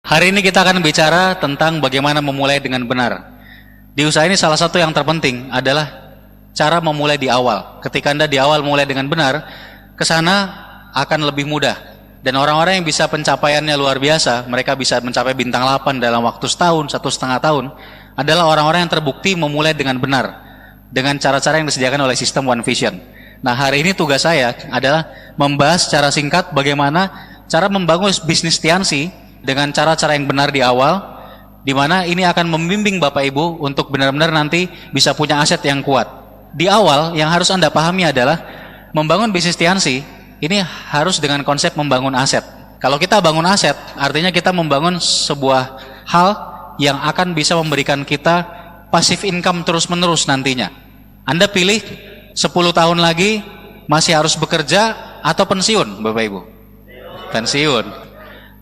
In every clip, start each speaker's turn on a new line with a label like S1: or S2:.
S1: Hari ini kita akan bicara tentang bagaimana memulai dengan benar. Di usaha ini salah satu yang terpenting adalah cara memulai di awal. Ketika Anda di awal mulai dengan benar, ke sana akan lebih mudah. Dan orang-orang yang bisa pencapaiannya luar biasa, mereka bisa mencapai bintang 8 dalam waktu setahun, 1,5 tahun, adalah orang-orang yang terbukti memulai dengan benar, dengan cara-cara yang disediakan oleh sistem One Vision. Nah, hari ini tugas saya adalah membahas secara singkat bagaimana cara membangun bisnis Tiansi dengan cara-cara yang benar di awal, di mana ini akan membimbing Bapak Ibu untuk benar-benar nanti bisa punya aset yang kuat. Di awal yang harus Anda pahami adalah membangun bisnis Tiansi ini harus dengan konsep membangun aset. Kalau kita bangun aset, artinya kita membangun sebuah hal yang akan bisa memberikan kita passive income terus-menerus nantinya. Anda pilih 10 tahun lagi masih harus bekerja atau pensiun, Bapak Ibu? Pensiun.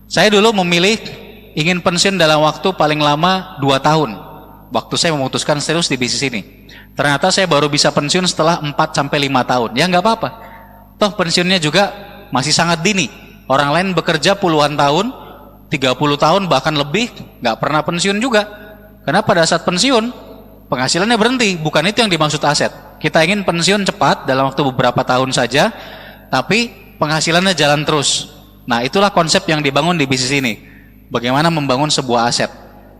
S1: Saya dulu memilih ingin pensiun dalam waktu paling lama 2 tahun. Waktu saya memutuskan serius di bisnis ini. Ternyata saya baru bisa pensiun setelah 4-5 tahun. Ya nggak apa-apa. Toh pensiunnya juga masih sangat dini. Orang lain bekerja puluhan tahun, 30 tahun bahkan lebih, nggak pernah pensiun juga. Karena pada saat pensiun, penghasilannya berhenti. Bukan itu yang dimaksud aset. Kita ingin pensiun cepat dalam waktu beberapa tahun saja, tapi penghasilannya jalan terus. Nah, itulah konsep yang dibangun di bisnis ini. Bagaimana membangun sebuah aset.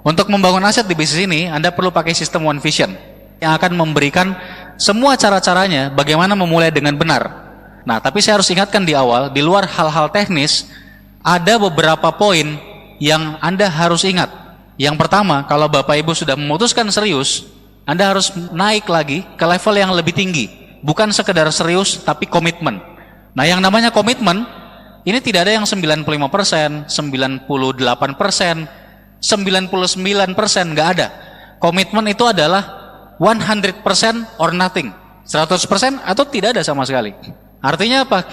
S1: Untuk membangun aset di bisnis ini, Anda perlu pakai sistem One Vision yang akan memberikan semua cara-caranya bagaimana memulai dengan benar. Nah, tapi saya harus ingatkan di awal, di luar hal-hal teknis, ada beberapa poin yang Anda harus ingat. Yang pertama, kalau Bapak Ibu sudah memutuskan serius, Anda harus naik lagi ke level yang lebih tinggi. Bukan sekedar serius, tapi komitmen. Nah, yang namanya komitmen, ini tidak ada yang 95%, 98%, 99%, nggak ada. Komitmen itu adalah 100% or nothing. 100% atau tidak ada sama sekali. Artinya apa?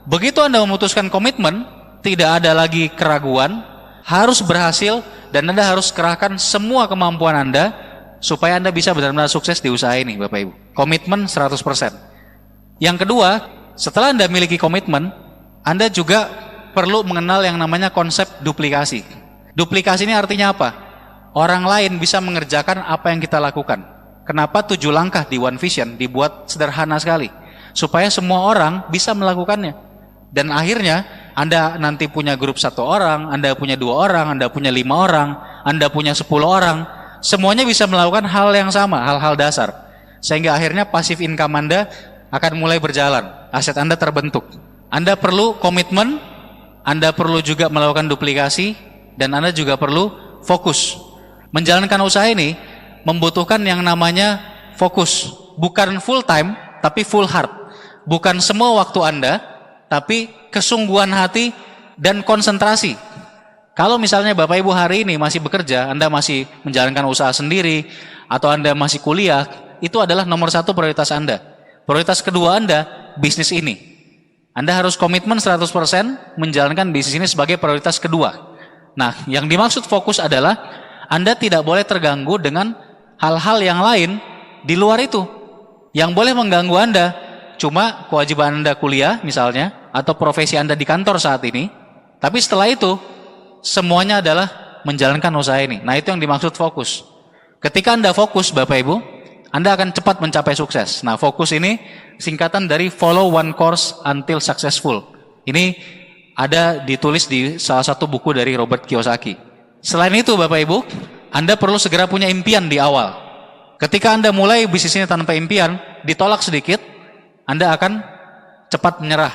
S1: Begitu Anda memutuskan komitmen, tidak ada lagi keraguan, harus berhasil, dan Anda harus kerahkan semua kemampuan Anda supaya Anda bisa benar-benar sukses di usaha ini, Bapak Ibu. Komitmen 100%. Yang kedua, setelah Anda miliki komitmen, Anda juga perlu mengenal yang namanya konsep duplikasi. Duplikasi ini artinya apa? Orang lain bisa mengerjakan apa yang kita lakukan. Kenapa 7 langkah di One Vision dibuat sederhana sekali? Supaya semua orang bisa melakukannya. Dan akhirnya Anda nanti punya grup 1 orang, Anda punya 2 orang, Anda punya 5 orang, Anda punya 10 orang. Semuanya bisa melakukan hal yang sama, hal-hal dasar. Sehingga akhirnya passive income Anda akan mulai berjalan. Aset Anda terbentuk. Anda perlu komitmen, Anda perlu juga melakukan duplikasi, dan Anda juga perlu fokus. Menjalankan usaha ini membutuhkan yang namanya fokus. Bukan full time, tapi full heart. Bukan semua waktu Anda, tapi kesungguhan hati dan konsentrasi. Kalau misalnya Bapak Ibu hari ini masih bekerja, Anda masih menjalankan usaha sendiri, atau Anda masih kuliah, itu adalah nomor 1 prioritas Anda. Prioritas kedua Anda, bisnis ini. Anda harus komitmen 100% menjalankan bisnis ini sebagai prioritas kedua. Nah, yang dimaksud fokus adalah Anda tidak boleh terganggu dengan hal-hal yang lain di luar itu. Yang boleh mengganggu Anda cuma kewajiban Anda kuliah misalnya, atau profesi Anda di kantor saat ini. Tapi setelah itu, semuanya adalah menjalankan usaha ini. Nah, itu yang dimaksud fokus. Ketika Anda fokus, Bapak Ibu, Anda akan cepat mencapai sukses. Nah, fokus ini singkatan dari follow one course until successful. Ini ada ditulis di salah satu buku dari Robert Kiyosaki. Selain itu, Bapak Ibu, Anda perlu segera punya impian di awal. Ketika Anda mulai bisnis ini tanpa impian, ditolak sedikit, Anda akan cepat menyerah.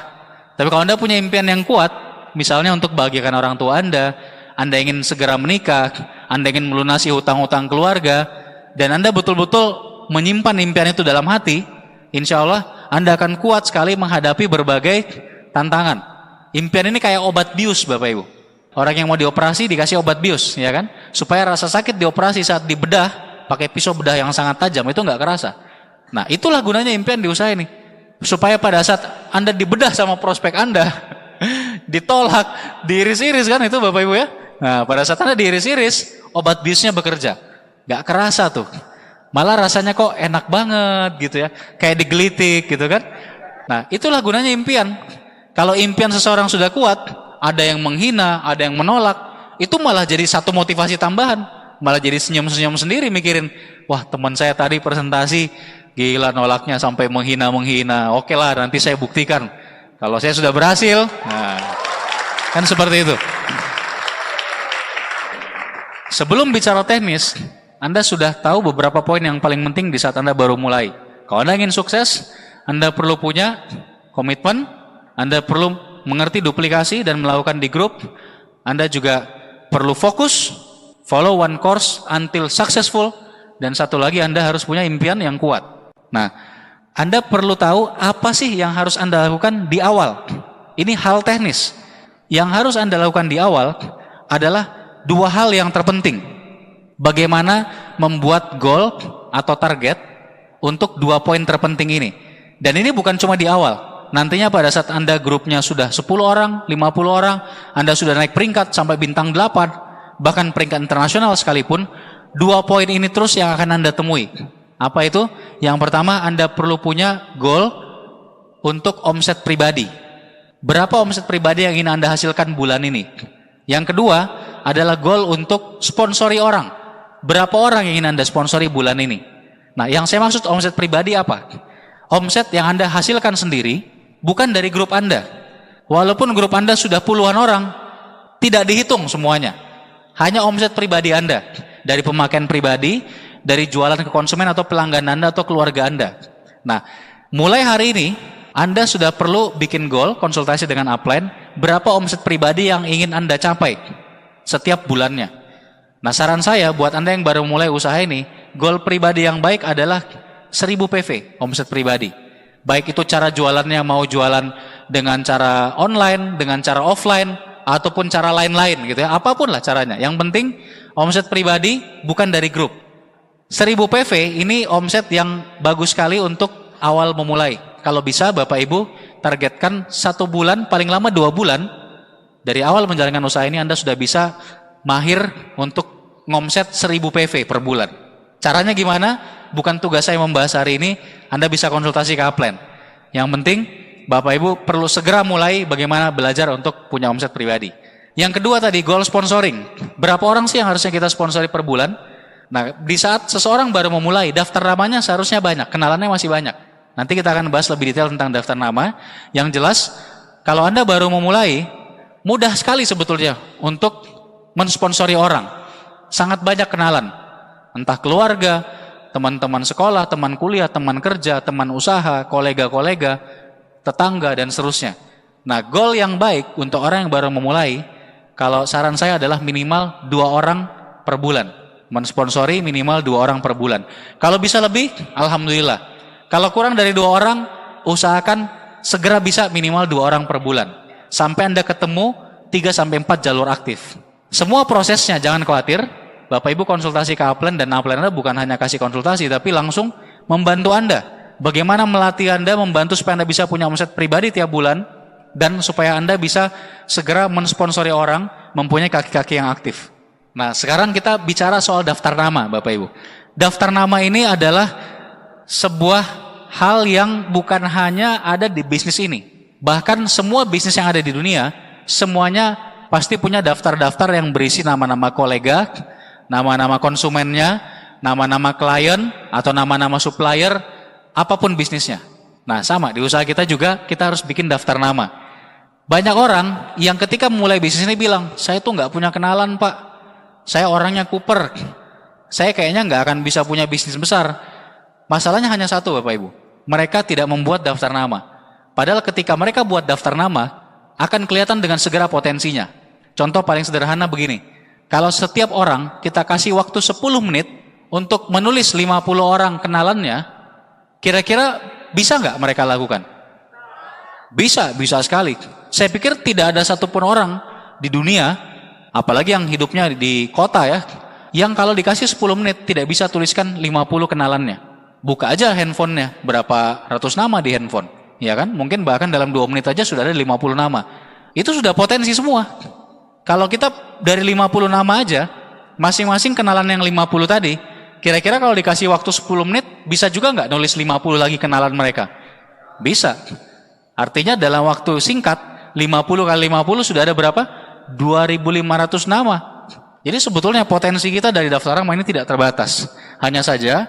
S1: Tapi kalau Anda punya impian yang kuat, misalnya untuk bahagiakan orang tua Anda ingin segera menikah, Anda ingin melunasi hutang-hutang keluarga, dan Anda betul-betul menyimpan impian itu dalam hati, insya Allah Anda akan kuat sekali menghadapi berbagai tantangan. Impian ini kayak obat bius, Bapak Ibu. Orang yang mau dioperasi dikasih obat bius, ya kan? Supaya rasa sakit dioperasi saat dibedah, pakai pisau bedah yang sangat tajam, itu nggak kerasa. Nah, itulah gunanya impian di usaha ini. Supaya pada saat Anda dibedah sama prospek Anda, ditolak, diiris-iris kan itu, Bapak Ibu ya? Nah, pada saat Anda diiris-iris, obat biusnya bekerja. Nggak kerasa tuh. Malah rasanya kok enak banget gitu ya, kayak digelitik gitu kan. Nah, itulah gunanya impian. Kalau impian seseorang sudah kuat, ada yang menghina, ada yang menolak, itu malah jadi satu motivasi tambahan. Malah jadi senyum-senyum sendiri mikirin, wah teman saya tadi presentasi, gila nolaknya sampai menghina-menghina. Oke lah, nanti saya buktikan. Kalau saya sudah berhasil, nah, kan seperti itu. Sebelum bicara teknis, Anda sudah tahu beberapa poin yang paling penting di saat Anda baru mulai. Kalau Anda ingin sukses, Anda perlu punya komitmen, Anda perlu mengerti duplikasi dan melakukan di grup, Anda juga perlu fokus, follow one course until successful, dan satu lagi Anda harus punya impian yang kuat. Nah, Anda perlu tahu apa sih yang harus Anda lakukan di awal. Ini hal teknis. Yang harus Anda lakukan di awal adalah dua hal yang terpenting. Bagaimana membuat goal atau target untuk dua poin terpenting ini. Dan ini bukan cuma di awal. Nantinya pada saat Anda grupnya sudah 10 orang, 50 orang, Anda sudah naik peringkat sampai bintang 8, bahkan peringkat internasional sekalipun, dua poin ini terus yang akan Anda temui. Apa itu? Yang pertama, Anda perlu punya goal untuk omset pribadi. Berapa omset pribadi yang ingin Anda hasilkan bulan ini? Yang kedua adalah goal untuk sponsori orang. Berapa orang yang ingin Anda sponsori bulan ini? Nah, yang saya maksud omset pribadi apa? Omset yang Anda hasilkan sendiri, bukan dari grup Anda. Walaupun grup Anda sudah puluhan orang, tidak dihitung semuanya. Hanya omset pribadi Anda. Dari pemakaian pribadi, dari jualan ke konsumen atau pelanggan Anda atau keluarga Anda. Nah, mulai hari ini, Anda sudah perlu bikin goal, konsultasi dengan upline, berapa omset pribadi yang ingin Anda capai setiap bulannya. Nah, saran saya buat Anda yang baru mulai usaha ini, goal pribadi yang baik adalah 1000 PV omset pribadi. Baik itu cara jualannya mau jualan dengan cara online, dengan cara offline, ataupun cara lain-lain gitu ya. Apapun lah caranya. Yang penting omset pribadi bukan dari grup. 1000 PV ini omset yang bagus sekali untuk awal memulai. Kalau bisa Bapak Ibu targetkan 1 bulan, paling lama 2 bulan. Dari awal menjalankan usaha ini Anda sudah bisa mahir untuk ngomset 1000 PV per bulan. Caranya gimana? Bukan tugas saya membahas hari ini, Anda bisa konsultasi ke upline. Yang penting, Bapak Ibu perlu segera mulai bagaimana belajar untuk punya omset pribadi. Yang kedua tadi, goal sponsoring. Berapa orang sih yang harusnya kita sponsori per bulan? Nah, di saat seseorang baru memulai, daftar namanya seharusnya banyak, kenalannya masih banyak. Nanti kita akan bahas lebih detail tentang daftar nama. Yang jelas, kalau Anda baru memulai, mudah sekali sebetulnya untuk mensponsori orang. Sangat banyak kenalan. Entah keluarga, teman-teman sekolah, teman kuliah, teman kerja, teman usaha, kolega-kolega, tetangga, dan seterusnya. Nah, goal yang baik untuk orang yang baru memulai, kalau saran saya adalah minimal 2 orang per bulan. Mensponsori minimal 2 orang per bulan. Kalau bisa lebih, alhamdulillah. Kalau kurang dari 2 orang, usahakan segera bisa minimal 2 orang per bulan. Sampai Anda ketemu 3-4 jalur aktif. Semua prosesnya jangan khawatir. Bapak Ibu konsultasi ke upline, dan upline Anda bukan hanya kasih konsultasi, tapi langsung membantu Anda. Bagaimana melatih Anda, membantu supaya Anda bisa punya omset pribadi tiap bulan, dan supaya Anda bisa segera mensponsori orang, mempunyai kaki-kaki yang aktif. Nah, sekarang kita bicara soal daftar nama, Bapak Ibu. Daftar nama ini adalah sebuah hal yang bukan hanya ada di bisnis ini. Bahkan semua bisnis yang ada di dunia, semuanya pasti punya daftar-daftar yang berisi nama-nama kolega, nama-nama konsumennya, nama-nama klien, atau nama-nama supplier, apapun bisnisnya. Nah, sama, di usaha kita juga, kita harus bikin daftar nama. Banyak orang yang ketika mulai bisnis ini bilang, saya tuh nggak punya kenalan Pak, saya orangnya kuper, saya kayaknya nggak akan bisa punya bisnis besar. Masalahnya hanya satu Bapak Ibu, mereka tidak membuat daftar nama. Padahal ketika mereka buat daftar nama, akan kelihatan dengan segera potensinya. Contoh paling sederhana begini, kalau setiap orang kita kasih waktu 10 menit untuk menulis 50 orang kenalannya, kira-kira bisa nggak mereka lakukan? Bisa, bisa sekali. Saya pikir tidak ada satupun orang di dunia, apalagi yang hidupnya di kota ya, yang kalau dikasih 10 menit tidak bisa tuliskan 50 kenalannya. Buka aja handphonenya, berapa ratus nama di handphone, ya kan? Mungkin bahkan dalam 2 menit aja sudah ada 50 nama. Itu sudah potensi semua. Kalau kita dari 50 nama aja, masing-masing kenalan yang 50 tadi, kira-kira kalau dikasih waktu 10 menit, bisa juga nggak nulis 50 lagi kenalan mereka? Bisa. Artinya dalam waktu singkat, 50 kali 50 sudah ada berapa? 2.500 nama. Jadi sebetulnya potensi kita dari daftar nama ini tidak terbatas. Hanya saja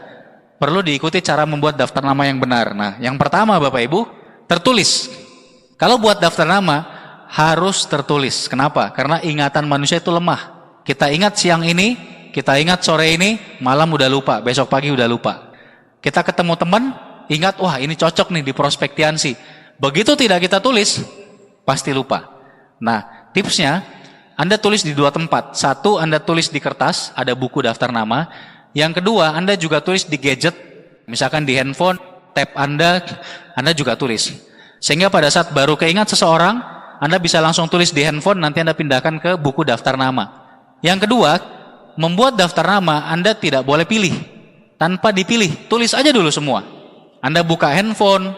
S1: perlu diikuti cara membuat daftar nama yang benar. Nah, yang pertama Bapak Ibu, tertulis. Kalau buat daftar nama harus tertulis. Kenapa? Karena ingatan manusia itu lemah. Kita ingat siang ini, kita ingat sore ini, malam udah lupa, besok pagi udah lupa. Kita ketemu teman, ingat, wah ini cocok nih di prospek Tiansi. Begitu tidak kita tulis, pasti lupa. Nah, tipsnya, Anda tulis di 2 tempat. Satu, Anda tulis di kertas, ada buku daftar nama. Yang kedua, Anda juga tulis di gadget, misalkan di handphone, tab Anda juga tulis. Sehingga pada saat baru keingat seseorang, Anda bisa langsung tulis di handphone, nanti Anda pindahkan ke buku daftar nama. Yang kedua, membuat daftar nama Anda tidak boleh pilih. Tanpa dipilih, tulis aja dulu semua. Anda buka handphone,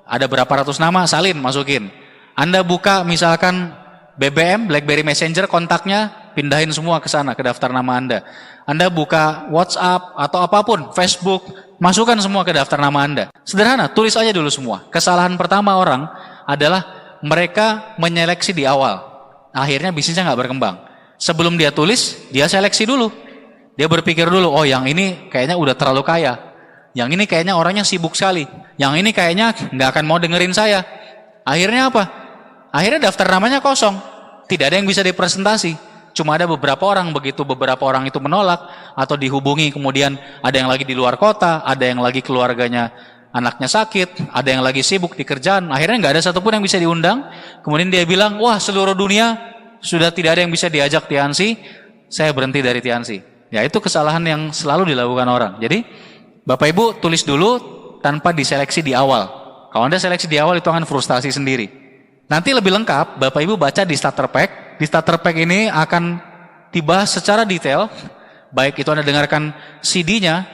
S1: ada berapa ratus nama, salin, masukin. Anda buka misalkan BBM, BlackBerry Messenger, kontaknya, pindahin semua ke sana, ke daftar nama Anda. Anda buka WhatsApp atau apapun, Facebook, masukkan semua ke daftar nama Anda. Sederhana, tulis aja dulu semua. Kesalahan pertama orang adalah mereka menyeleksi di awal. Akhirnya bisnisnya nggak berkembang. Sebelum dia tulis, dia seleksi dulu. Dia berpikir dulu, oh yang ini kayaknya udah terlalu kaya. Yang ini kayaknya orangnya sibuk sekali. Yang ini kayaknya nggak akan mau dengerin saya. Akhirnya apa? Akhirnya daftar namanya kosong. Tidak ada yang bisa dipresentasi. Cuma ada beberapa orang, begitu beberapa orang itu menolak atau dihubungi, kemudian ada yang lagi di luar kota, ada yang lagi keluarganya anaknya sakit, ada yang lagi sibuk di kerjaan. Akhirnya nggak ada satupun yang bisa diundang. Kemudian dia bilang, wah seluruh dunia sudah tidak ada yang bisa diajak Tiansi, saya berhenti dari Tiansi. Ya itu kesalahan yang selalu dilakukan orang. Jadi Bapak Ibu tulis dulu tanpa diseleksi di awal. Kalau Anda seleksi di awal itu akan frustasi sendiri. Nanti lebih lengkap Bapak Ibu baca di starter pack. Di starter pack ini akan dibahas secara detail. Baik itu Anda dengarkan CD-nya,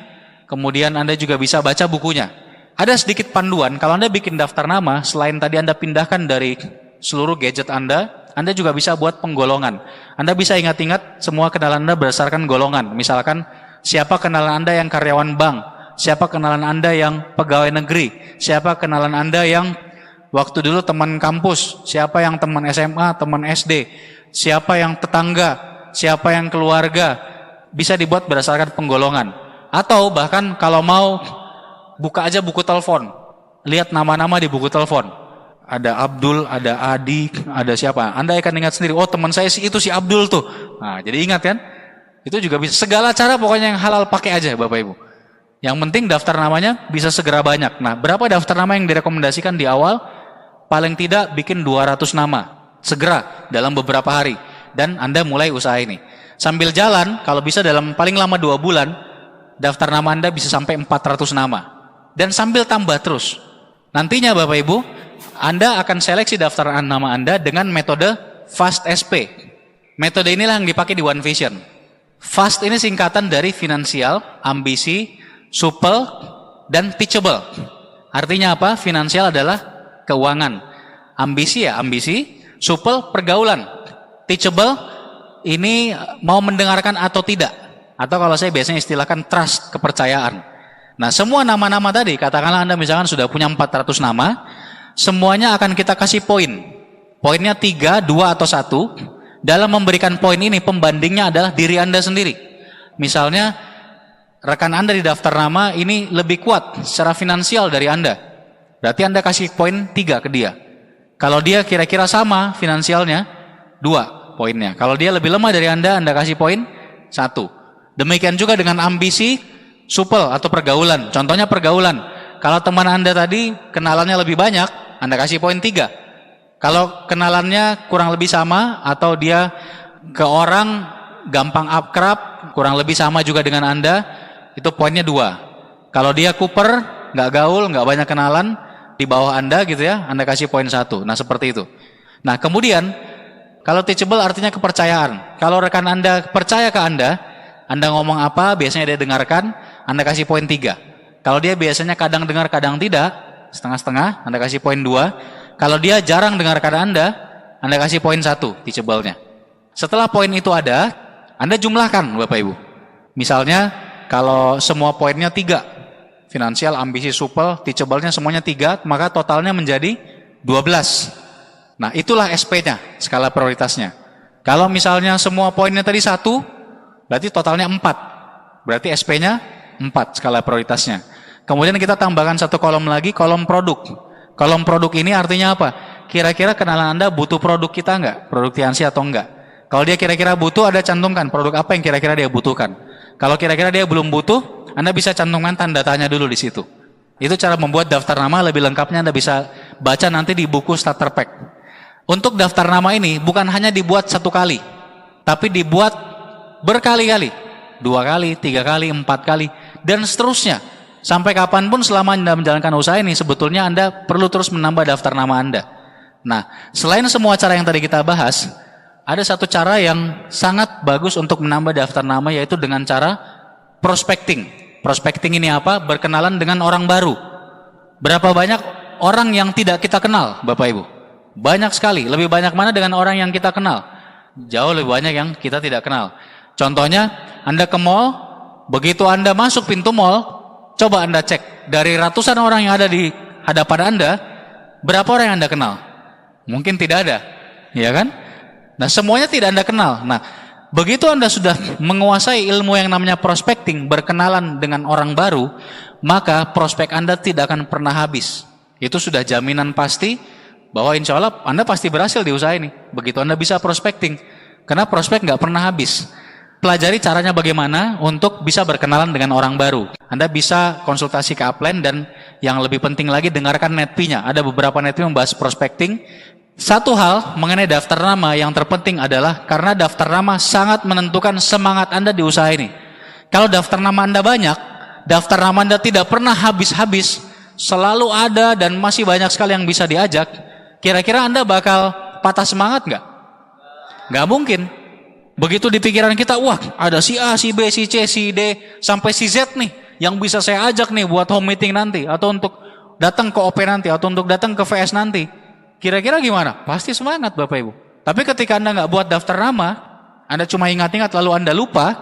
S1: kemudian Anda juga bisa baca bukunya. Ada sedikit panduan, kalau Anda bikin daftar nama, selain tadi Anda pindahkan dari seluruh gadget Anda juga bisa buat penggolongan. Anda bisa ingat-ingat semua kenalan Anda berdasarkan golongan. Misalkan, siapa kenalan Anda yang karyawan bank, siapa kenalan Anda yang pegawai negeri, siapa kenalan Anda yang waktu dulu teman kampus, siapa yang teman SMA, teman SD, siapa yang tetangga, siapa yang keluarga. Bisa dibuat berdasarkan penggolongan. Atau bahkan kalau mau, buka aja buku telepon. Lihat nama-nama di buku telepon. Ada Abdul, ada Adi, ada siapa. Anda akan ingat sendiri, oh teman saya itu si Abdul tuh. Nah, jadi ingat kan? Itu juga bisa. Segala cara pokoknya yang halal pakai aja Bapak Ibu. Yang penting daftar namanya bisa segera banyak. Nah, berapa daftar nama yang direkomendasikan di awal? Paling tidak bikin 200 nama. Segera dalam beberapa hari. Dan Anda mulai usaha ini. Sambil jalan, kalau bisa dalam paling lama 2 bulan, daftar nama Anda bisa sampai 400 nama. Dan sambil tambah terus. Nantinya Bapak Ibu, Anda akan seleksi daftar nama Anda dengan metode FAST SP. Metode inilah yang dipakai di One Vision. FAST ini singkatan dari finansial, ambisi, supel, dan teachable. Artinya apa? Finansial adalah keuangan. Ambisi ya ambisi, supel pergaulan. Teachable ini mau mendengarkan atau tidak. Atau kalau saya biasanya istilahkan trust, kepercayaan. Nah semua nama-nama tadi, katakanlah Anda misalkan sudah punya 400 nama, semuanya akan kita kasih poin. Poinnya 3, 2, atau 1. Dalam memberikan poin ini, pembandingnya adalah diri Anda sendiri. Misalnya, rekan Anda di daftar nama ini lebih kuat secara finansial dari Anda. Berarti Anda kasih poin 3 ke dia. Kalau dia kira-kira sama finansialnya, 2 poinnya. Kalau dia lebih lemah dari Anda kasih poin 1. Demikian juga dengan ambisi, supel atau pergaulan. Contohnya pergaulan. Kalau teman Anda tadi kenalannya lebih banyak, Anda kasih poin 3. Kalau kenalannya kurang lebih sama atau dia ke orang gampang akrab, kurang lebih sama juga dengan Anda, itu poinnya 2. Kalau dia kuper, nggak gaul, nggak banyak kenalan, di bawah Anda gitu ya, Anda kasih poin 1. Nah seperti itu. Nah kemudian, kalau teachable artinya kepercayaan. Kalau rekan Anda percaya ke Anda ngomong apa, biasanya dia dengarkan, Anda kasih poin 3. Kalau dia biasanya kadang dengar, kadang tidak, setengah-setengah, Anda kasih poin 2. Kalau dia jarang dengarkan Anda kasih poin 1, teachable-nya. Setelah poin itu ada, Anda jumlahkan Bapak Ibu. Misalnya, kalau semua poinnya 3, finansial, ambisi, supel, teachable-nya semuanya 3, maka totalnya menjadi 12. Nah, itulah SP-nya, skala prioritasnya. Kalau misalnya semua poinnya tadi 1, berarti totalnya 4. Berarti SP-nya 4 skala prioritasnya. Kemudian kita tambahkan satu kolom lagi, kolom produk. Kolom produk ini artinya apa? Kira-kira kenalan Anda butuh produk kita enggak? Produk Tianxi atau enggak? Kalau dia kira-kira butuh, Anda cantumkan produk apa yang kira-kira dia butuhkan. Kalau kira-kira dia belum butuh, Anda bisa cantumkan tanda tanya dulu di situ. Itu cara membuat daftar nama. Lebih lengkapnya Anda bisa baca nanti di buku starter pack. Untuk daftar nama ini bukan hanya dibuat 1 kali, tapi dibuat berkali-kali, 2 kali, 3 kali, 4 kali, dan seterusnya. Sampai kapanpun selama Anda menjalankan usaha ini, sebetulnya Anda perlu terus menambah daftar nama Anda. Nah, selain semua cara yang tadi kita bahas, ada satu cara yang sangat bagus untuk menambah daftar nama, yaitu dengan cara prospecting. Prospecting ini apa? Berkenalan dengan orang baru. Berapa banyak orang yang tidak kita kenal, Bapak Ibu? Banyak sekali. Lebih banyak mana dengan orang yang kita kenal? Jauh lebih banyak yang kita tidak kenal. Contohnya, Anda ke mall, begitu Anda masuk pintu mall, coba Anda cek, dari ratusan orang yang ada di hadapan Anda, berapa orang yang Anda kenal? Mungkin tidak ada, ya kan? Nah, semuanya tidak Anda kenal. Nah, begitu Anda sudah menguasai ilmu yang namanya prospecting, berkenalan dengan orang baru, maka prospek Anda tidak akan pernah habis. Itu sudah jaminan pasti bahwa insya Allah Anda pasti berhasil di usaha ini. Begitu Anda bisa prospecting, karena prospek nggak pernah habis. Pelajari caranya bagaimana untuk bisa berkenalan dengan orang baru. Anda bisa konsultasi ke upline, dan yang lebih penting lagi dengarkan netpi-nya. Ada beberapa netpi membahas prospecting. Satu hal mengenai daftar nama yang terpenting adalah karena daftar nama sangat menentukan semangat Anda di usaha ini. Kalau daftar nama Anda banyak, daftar nama Anda tidak pernah habis-habis, selalu ada dan masih banyak sekali yang bisa diajak, kira-kira Anda bakal patah semangat nggak? Nggak mungkin. Begitu di pikiran kita, wah ada si A, si B, si C, si D, sampai si Z nih, yang bisa saya ajak nih buat home meeting nanti, atau untuk datang ke OP nanti, atau untuk datang ke VS nanti. Kira-kira gimana? Pasti semangat Bapak Ibu. Tapi ketika Anda nggak buat daftar nama, Anda cuma ingat-ingat lalu Anda lupa,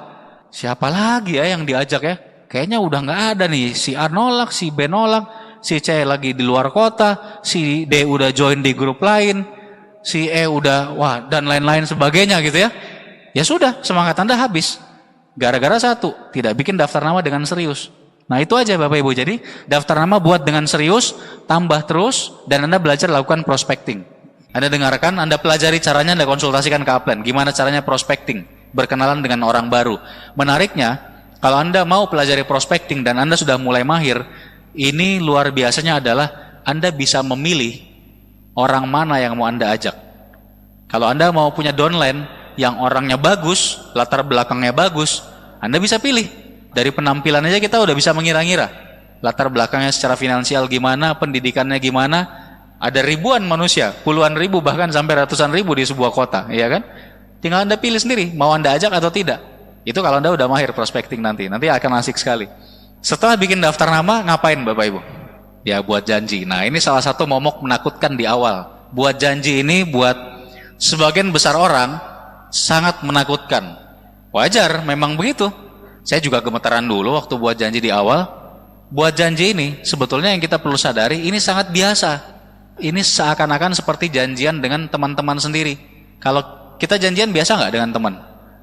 S1: siapa lagi ya yang diajak ya? Kayaknya udah nggak ada nih, si A nolak, si B nolak, si C lagi di luar kota, si D udah join di grup lain, si E udah, wah, dan lain-lain sebagainya gitu ya. Ya sudah, semangat Anda habis. Gara-gara satu, tidak bikin daftar nama dengan serius. Nah itu aja Bapak Ibu. Jadi daftar nama buat dengan serius, tambah terus, dan Anda belajar lakukan prospecting. Anda dengarkan, Anda pelajari caranya, Anda konsultasikan ke upline. Gimana caranya prospecting, berkenalan dengan orang baru. Menariknya, kalau Anda mau pelajari prospecting dan Anda sudah mulai mahir, ini luar biasanya adalah Anda bisa memilih orang mana yang mau Anda ajak. Kalau Anda mau punya downline yang orangnya bagus, latar belakangnya bagus, Anda bisa pilih. Dari penampilan aja kita udah bisa mengira-ngira. Latar belakangnya secara finansial gimana, pendidikannya gimana. Ada ribuan manusia, puluhan ribu bahkan sampai ratusan ribu di sebuah kota, ya kan? Tinggal Anda pilih sendiri, mau Anda ajak atau tidak. Itu kalau Anda udah mahir prospecting nanti akan asik sekali. Setelah bikin daftar nama, ngapain Bapak Ibu? Ya buat janji. Nah ini salah satu momok menakutkan di awal. Buat janji ini buat sebagian besar orang sangat menakutkan. Wajar, memang begitu. Saya juga gemetaran dulu waktu buat janji di awal. Buat janji ini sebetulnya yang kita perlu sadari, ini sangat biasa. Ini seakan-akan seperti janjian dengan teman-teman sendiri. Kalau kita janjian biasa nggak dengan teman?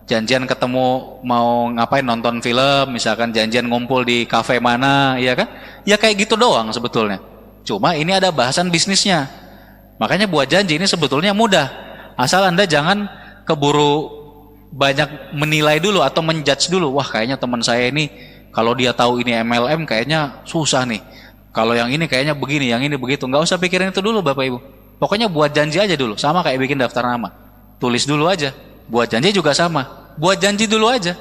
S1: Janjian ketemu mau ngapain, nonton film, misalkan janjian ngumpul di kafe mana, ya kan? Ya kayak gitu doang sebetulnya. Cuma ini ada bahasan bisnisnya. Makanya buat janji ini sebetulnya mudah. Asal Anda jangan keburu banyak menilai dulu atau menjudge dulu. Wah kayaknya teman saya ini kalau dia tahu ini MLM kayaknya susah nih. Kalau yang ini kayaknya begini, yang ini begitu. Nggak usah pikirin itu dulu Bapak Ibu. Pokoknya buat janji aja dulu. Sama kayak bikin daftar nama. Tulis dulu aja. Buat janji juga sama. Buat janji dulu aja.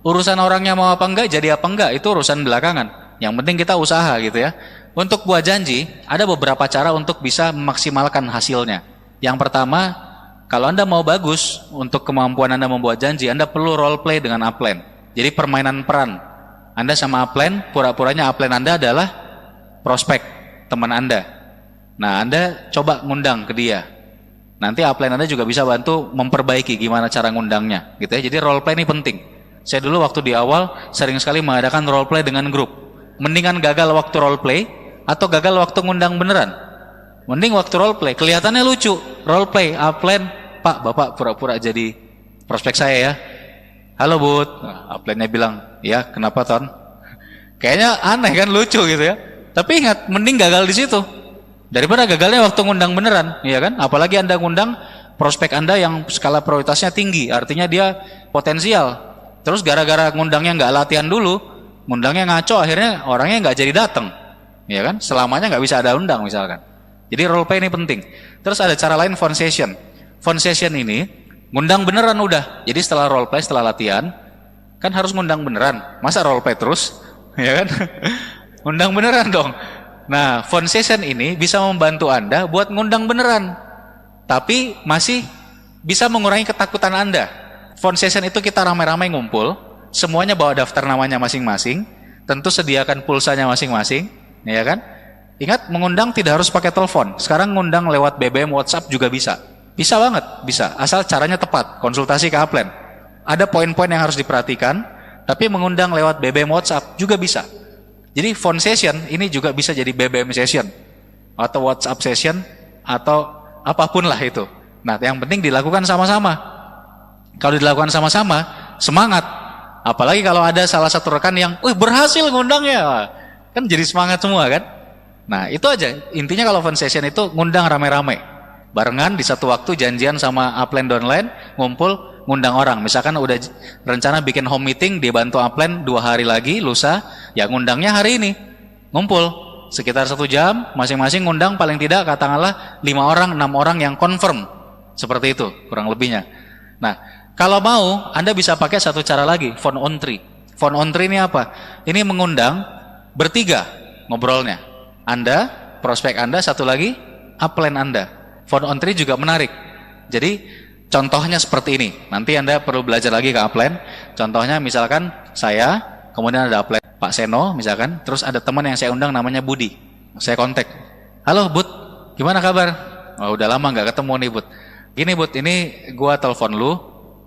S1: Urusan orangnya mau apa enggak, jadi apa enggak, itu urusan belakangan. Yang penting kita usaha gitu ya. Untuk buat janji, ada beberapa cara untuk bisa memaksimalkan hasilnya. Yang pertama, kalau Anda mau bagus untuk kemampuan Anda membuat janji, Anda perlu role play dengan upline. Jadi permainan peran. Anda sama upline, pura-puranya upline Anda adalah prospek teman Anda. Nah, Anda coba ngundang ke dia. Nanti upline Anda juga bisa bantu memperbaiki gimana cara ngundangnya, gitu ya. Jadi role play ini penting. Saya dulu waktu di awal sering sekali mengadakan role play dengan grup. Mendingan gagal waktu role play atau gagal waktu ngundang beneran. Mending waktu role play, kelihatannya lucu. Role play, upline, Pak, Bapak pura-pura jadi prospek saya ya. Halo Bud, nah, upline-nya bilang, ya kenapa Ton? Kayaknya aneh kan, lucu gitu ya. Tapi ingat, mending gagal di situ daripada gagalnya waktu ngundang beneran, ya kan? Apalagi Anda ngundang prospek Anda yang skala prioritasnya tinggi, artinya dia potensial. Terus gara-gara ngundangnya nggak latihan dulu, ngundangnya ngaco, akhirnya orangnya nggak jadi datang, ya kan? Selamanya nggak bisa ada undang misalkan. Jadi role play ini penting. Terus ada cara lain, phone session. Phone session ini ngundang beneran udah. Jadi setelah role play, setelah latihan, kan harus ngundang beneran. Masa role play terus, ya kan? Ngundang beneran dong. Nah, phone session ini bisa membantu Anda buat ngundang beneran, tapi masih bisa mengurangi ketakutan Anda. Phone session itu kita ramai-ramai ngumpul, semuanya bawa daftar namanya masing-masing, tentu sediakan pulsanya masing-masing, ya kan? Ingat, mengundang tidak harus pakai telepon. Sekarang ngundang lewat BBM, WhatsApp juga bisa. Bisa banget, bisa. Asal caranya tepat, konsultasi ke upline. Ada poin-poin yang harus diperhatikan, tapi mengundang lewat BBM, WhatsApp juga bisa. Jadi phone session ini juga bisa jadi BBM session atau WhatsApp session atau apapun lah itu. Nah, yang penting dilakukan sama-sama. Kalau dilakukan sama-sama, semangat. Apalagi kalau ada salah satu rekan yang, berhasil ngundangnya, kan jadi semangat semua kan. Nah, itu aja. Intinya kalau phone session itu ngundang rame-rame. Barengan di satu waktu janjian sama upline downline, ngumpul, ngundang orang. Misalkan udah rencana bikin home meeting, dibantu upline 2 hari lagi, lusa, ya ngundangnya hari ini. Ngumpul, sekitar 1 jam, masing-masing ngundang paling tidak katakanlah 5 orang, 6 orang yang confirm. Seperti itu, kurang lebihnya. Nah, kalau mau, Anda bisa pakai satu cara lagi, phone on tree. Phone on tree ini apa? Ini mengundang bertiga ngobrolnya. Anda, prospek Anda, satu lagi, upline Anda. Phone on tree juga menarik. Jadi, contohnya seperti ini. Nanti Anda perlu belajar lagi ke upline. Contohnya misalkan saya, kemudian ada upline Pak Seno misalkan, terus ada teman yang saya undang namanya Budi. Saya kontak. Halo Bud, gimana kabar? Oh, udah lama nggak ketemu nih Bud. Gini Bud, ini gua telepon lu.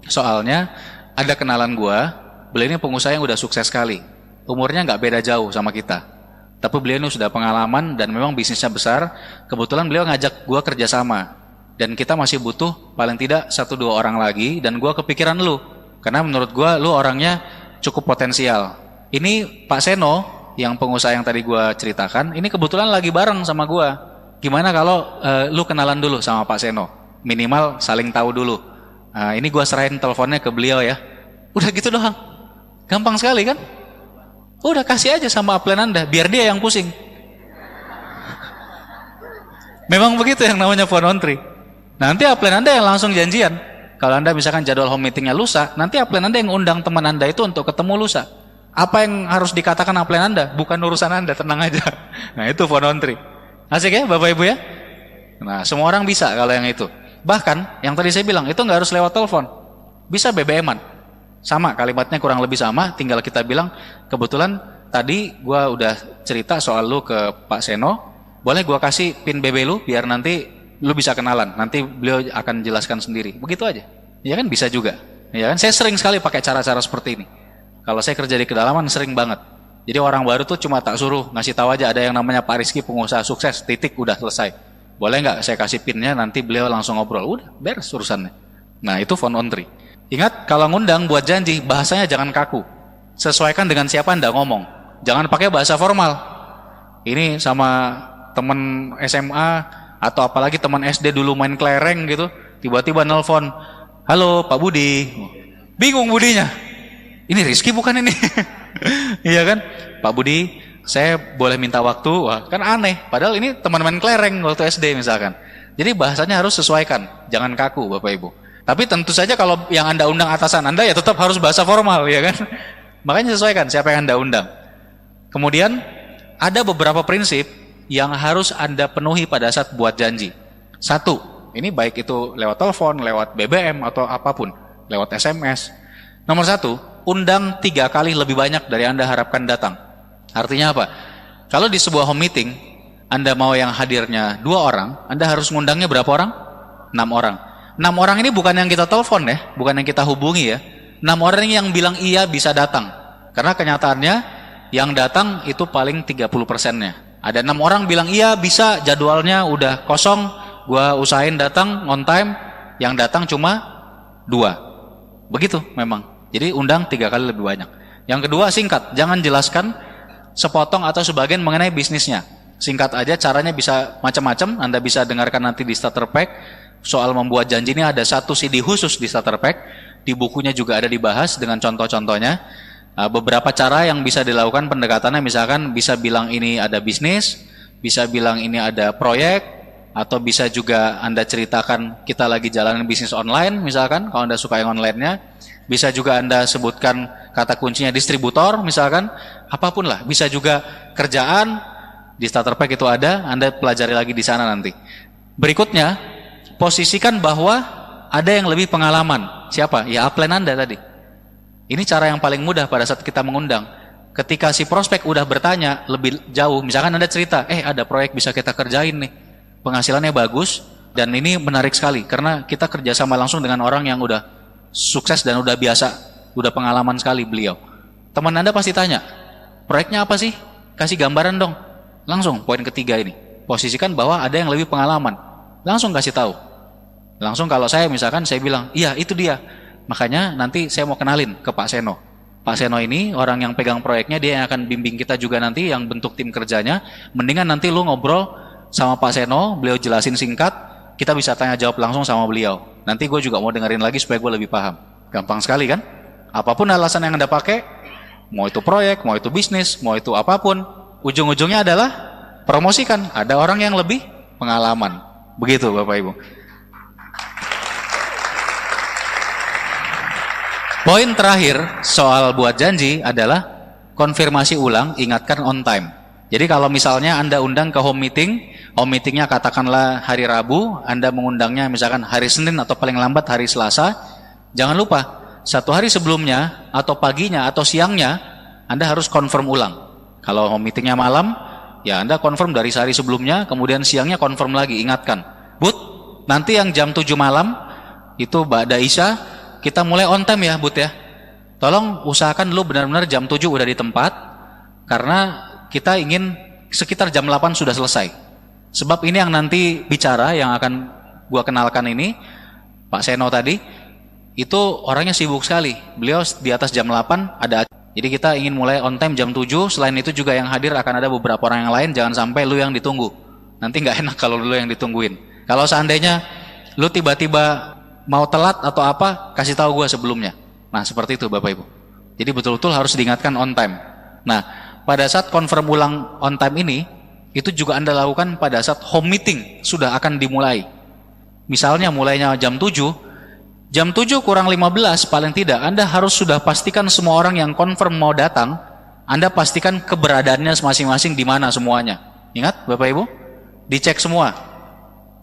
S1: Soalnya ada kenalan gua, beliau ini pengusaha yang udah sukses sekali. Umurnya nggak beda jauh sama kita. Tapi beliau ini sudah pengalaman dan memang bisnisnya besar. Kebetulan beliau ngajak gua kerjasama. Dan kita masih butuh paling tidak 1-2 orang lagi, dan gua kepikiran lu karena menurut gua lu orangnya cukup potensial. Ini Pak Seno yang pengusaha yang tadi gua ceritakan, ini kebetulan lagi bareng sama gua. Gimana kalau lu kenalan dulu sama Pak Seno, minimal saling tahu dulu. Ini gua serahin teleponnya ke beliau ya. Udah gitu doang, gampang sekali kan? Udah kasih aja sama upline Anda, biar dia yang pusing. Memang begitu yang namanya phone on tree. Nanti upline Anda yang langsung janjian. Kalau Anda misalkan jadwal home meetingnya lusa, nanti upline Anda yang undang teman Anda itu untuk ketemu lusa. Apa yang harus dikatakan upline Anda? Bukan urusan Anda, tenang aja. Nah, itu phone on tree. Asik ya Bapak Ibu ya? Nah, semua orang bisa kalau yang itu. Bahkan, yang tadi saya bilang, itu nggak harus lewat telepon. Bisa BBM-an. Sama, kalimatnya kurang lebih sama, tinggal kita bilang, kebetulan tadi gua udah cerita soal lu ke Pak Seno, boleh gua kasih pin BB lu, biar nanti lu bisa kenalan, nanti beliau akan jelaskan sendiri. Begitu aja. Ya kan, bisa juga. Ya kan, saya sering sekali pakai cara-cara seperti ini. Kalau saya kerja di kedalaman sering banget. Jadi orang baru tuh cuma tak suruh ngasih tahu aja ada yang namanya Pak Rizky pengusaha sukses, titik, udah selesai. Boleh nggak saya kasih pinnya, nanti beliau langsung ngobrol. Udah, beres urusannya. Nah, itu phone on tree. Ingat, kalau ngundang buat janji, bahasanya jangan kaku. Sesuaikan dengan siapa Anda ngomong. Jangan pakai bahasa formal. Ini sama teman SMA atau apalagi teman SD dulu main kelereng gitu, tiba-tiba nelpon, halo Pak Budi, bingung Budinya, ini Rizky bukan ini. Iya kan, Pak Budi, saya boleh minta waktu? Wah, kan aneh, padahal ini teman main kelereng waktu SD misalkan. Jadi bahasanya harus sesuaikan, jangan kaku Bapak Ibu. Tapi tentu saja kalau yang Anda undang atasan Anda ya tetap harus bahasa formal, ya kan. Makanya sesuaikan siapa yang Anda undang. Kemudian ada beberapa prinsip yang harus Anda penuhi pada saat buat janji. 1, ini baik itu lewat telepon, lewat BBM atau apapun, lewat SMS. Nomor 1, undang 3 kali lebih banyak dari Anda harapkan datang. Artinya apa? Kalau di sebuah home meeting, Anda mau yang hadirnya 2 orang, Anda harus ngundangnya berapa orang? 6 orang. 6 orang ini bukan yang kita telepon ya, bukan yang kita hubungi ya. 6 orang ini yang bilang iya bisa datang. Karena kenyataannya yang datang itu paling 30%-nya. Ada 6 orang bilang iya bisa, jadwalnya udah kosong, gua usahain datang on time, yang datang cuma 2. Begitu memang. Jadi undang 3 kali lebih banyak. Yang kedua, singkat. Jangan jelaskan sepotong atau sebagian mengenai bisnisnya. Singkat aja, caranya bisa macam-macam. Anda bisa dengarkan nanti di starter pack. Soal membuat janji ini ada 1 CD khusus di starter pack. Di bukunya juga ada dibahas dengan contoh-contohnya. Beberapa cara yang bisa dilakukan pendekatannya, misalkan bisa bilang ini ada bisnis, bisa bilang ini ada proyek, atau bisa juga Anda ceritakan kita lagi jalanin bisnis online, misalkan kalau Anda suka yang online-nya. Bisa juga Anda sebutkan kata kuncinya distributor, misalkan, apapun lah. Bisa juga kerjaan, di starter pack itu ada, Anda pelajari lagi di sana nanti. Berikutnya, posisikan bahwa ada yang lebih pengalaman. Siapa? Ya upline Anda tadi. Ini cara yang paling mudah pada saat kita mengundang. Ketika si prospek udah bertanya lebih jauh, misalkan Anda cerita, ada proyek bisa kita kerjain nih, penghasilannya bagus, dan ini menarik sekali, karena kita kerjasama langsung dengan orang yang udah sukses dan udah biasa, udah pengalaman sekali beliau. Teman Anda pasti tanya, proyeknya apa sih? Kasih gambaran dong. Langsung poin ketiga ini, posisikan bahwa ada yang lebih pengalaman. Langsung kasih tahu. Langsung kalau saya misalkan saya bilang, iya itu dia. Makanya nanti saya mau kenalin ke Pak Seno. Pak Seno ini orang yang pegang proyeknya, dia yang akan bimbing kita juga nanti, yang bentuk tim kerjanya. Mendingan nanti lu ngobrol sama Pak Seno, beliau jelasin singkat, kita bisa tanya jawab langsung sama beliau. Nanti gue juga mau dengerin lagi supaya gue lebih paham. Gampang sekali kan? Apapun alasan yang Anda pakai, mau itu proyek, mau itu bisnis, mau itu apapun, ujung-ujungnya adalah promosikan. Ada orang yang lebih pengalaman. Begitu Bapak Ibu. Poin terakhir soal buat janji adalah konfirmasi ulang, ingatkan on time. Jadi kalau misalnya Anda undang ke home meetingnya katakanlah hari Rabu, Anda mengundangnya misalkan hari Senin atau paling lambat hari Selasa, jangan lupa 1 hari sebelumnya atau paginya atau siangnya Anda harus confirm ulang. Kalau home meetingnya malam, ya Anda confirm dari sehari sebelumnya, kemudian siangnya confirm lagi, ingatkan. Bud, nanti yang jam 7 malam, itu Ba'da Isya, kita mulai on time ya Bud ya. Tolong usahakan lu benar-benar jam 7 udah di tempat, karena kita ingin sekitar jam 8 sudah selesai. Sebab ini yang nanti bicara, yang akan gua kenalkan ini, Pak Seno tadi, itu orangnya sibuk sekali. Beliau di atas jam 8 ada. Jadi kita ingin mulai on time jam 7, selain itu juga yang hadir akan ada beberapa orang yang lain, jangan sampai lu yang ditunggu. Nanti nggak enak kalau lu yang ditungguin. Kalau seandainya lu tiba-tiba mau telat atau apa, kasih tahu gue sebelumnya. Nah seperti itu Bapak Ibu. Jadi betul-betul harus diingatkan on time. Nah pada saat confirm ulang on time ini, itu juga Anda lakukan pada saat home meeting sudah akan dimulai. Misalnya mulainya jam 7, jam 7 kurang 15 paling tidak Anda harus sudah pastikan semua orang yang confirm mau datang, Anda pastikan keberadaannya masing-masing di mana semuanya. Ingat Bapak Ibu, dicek semua.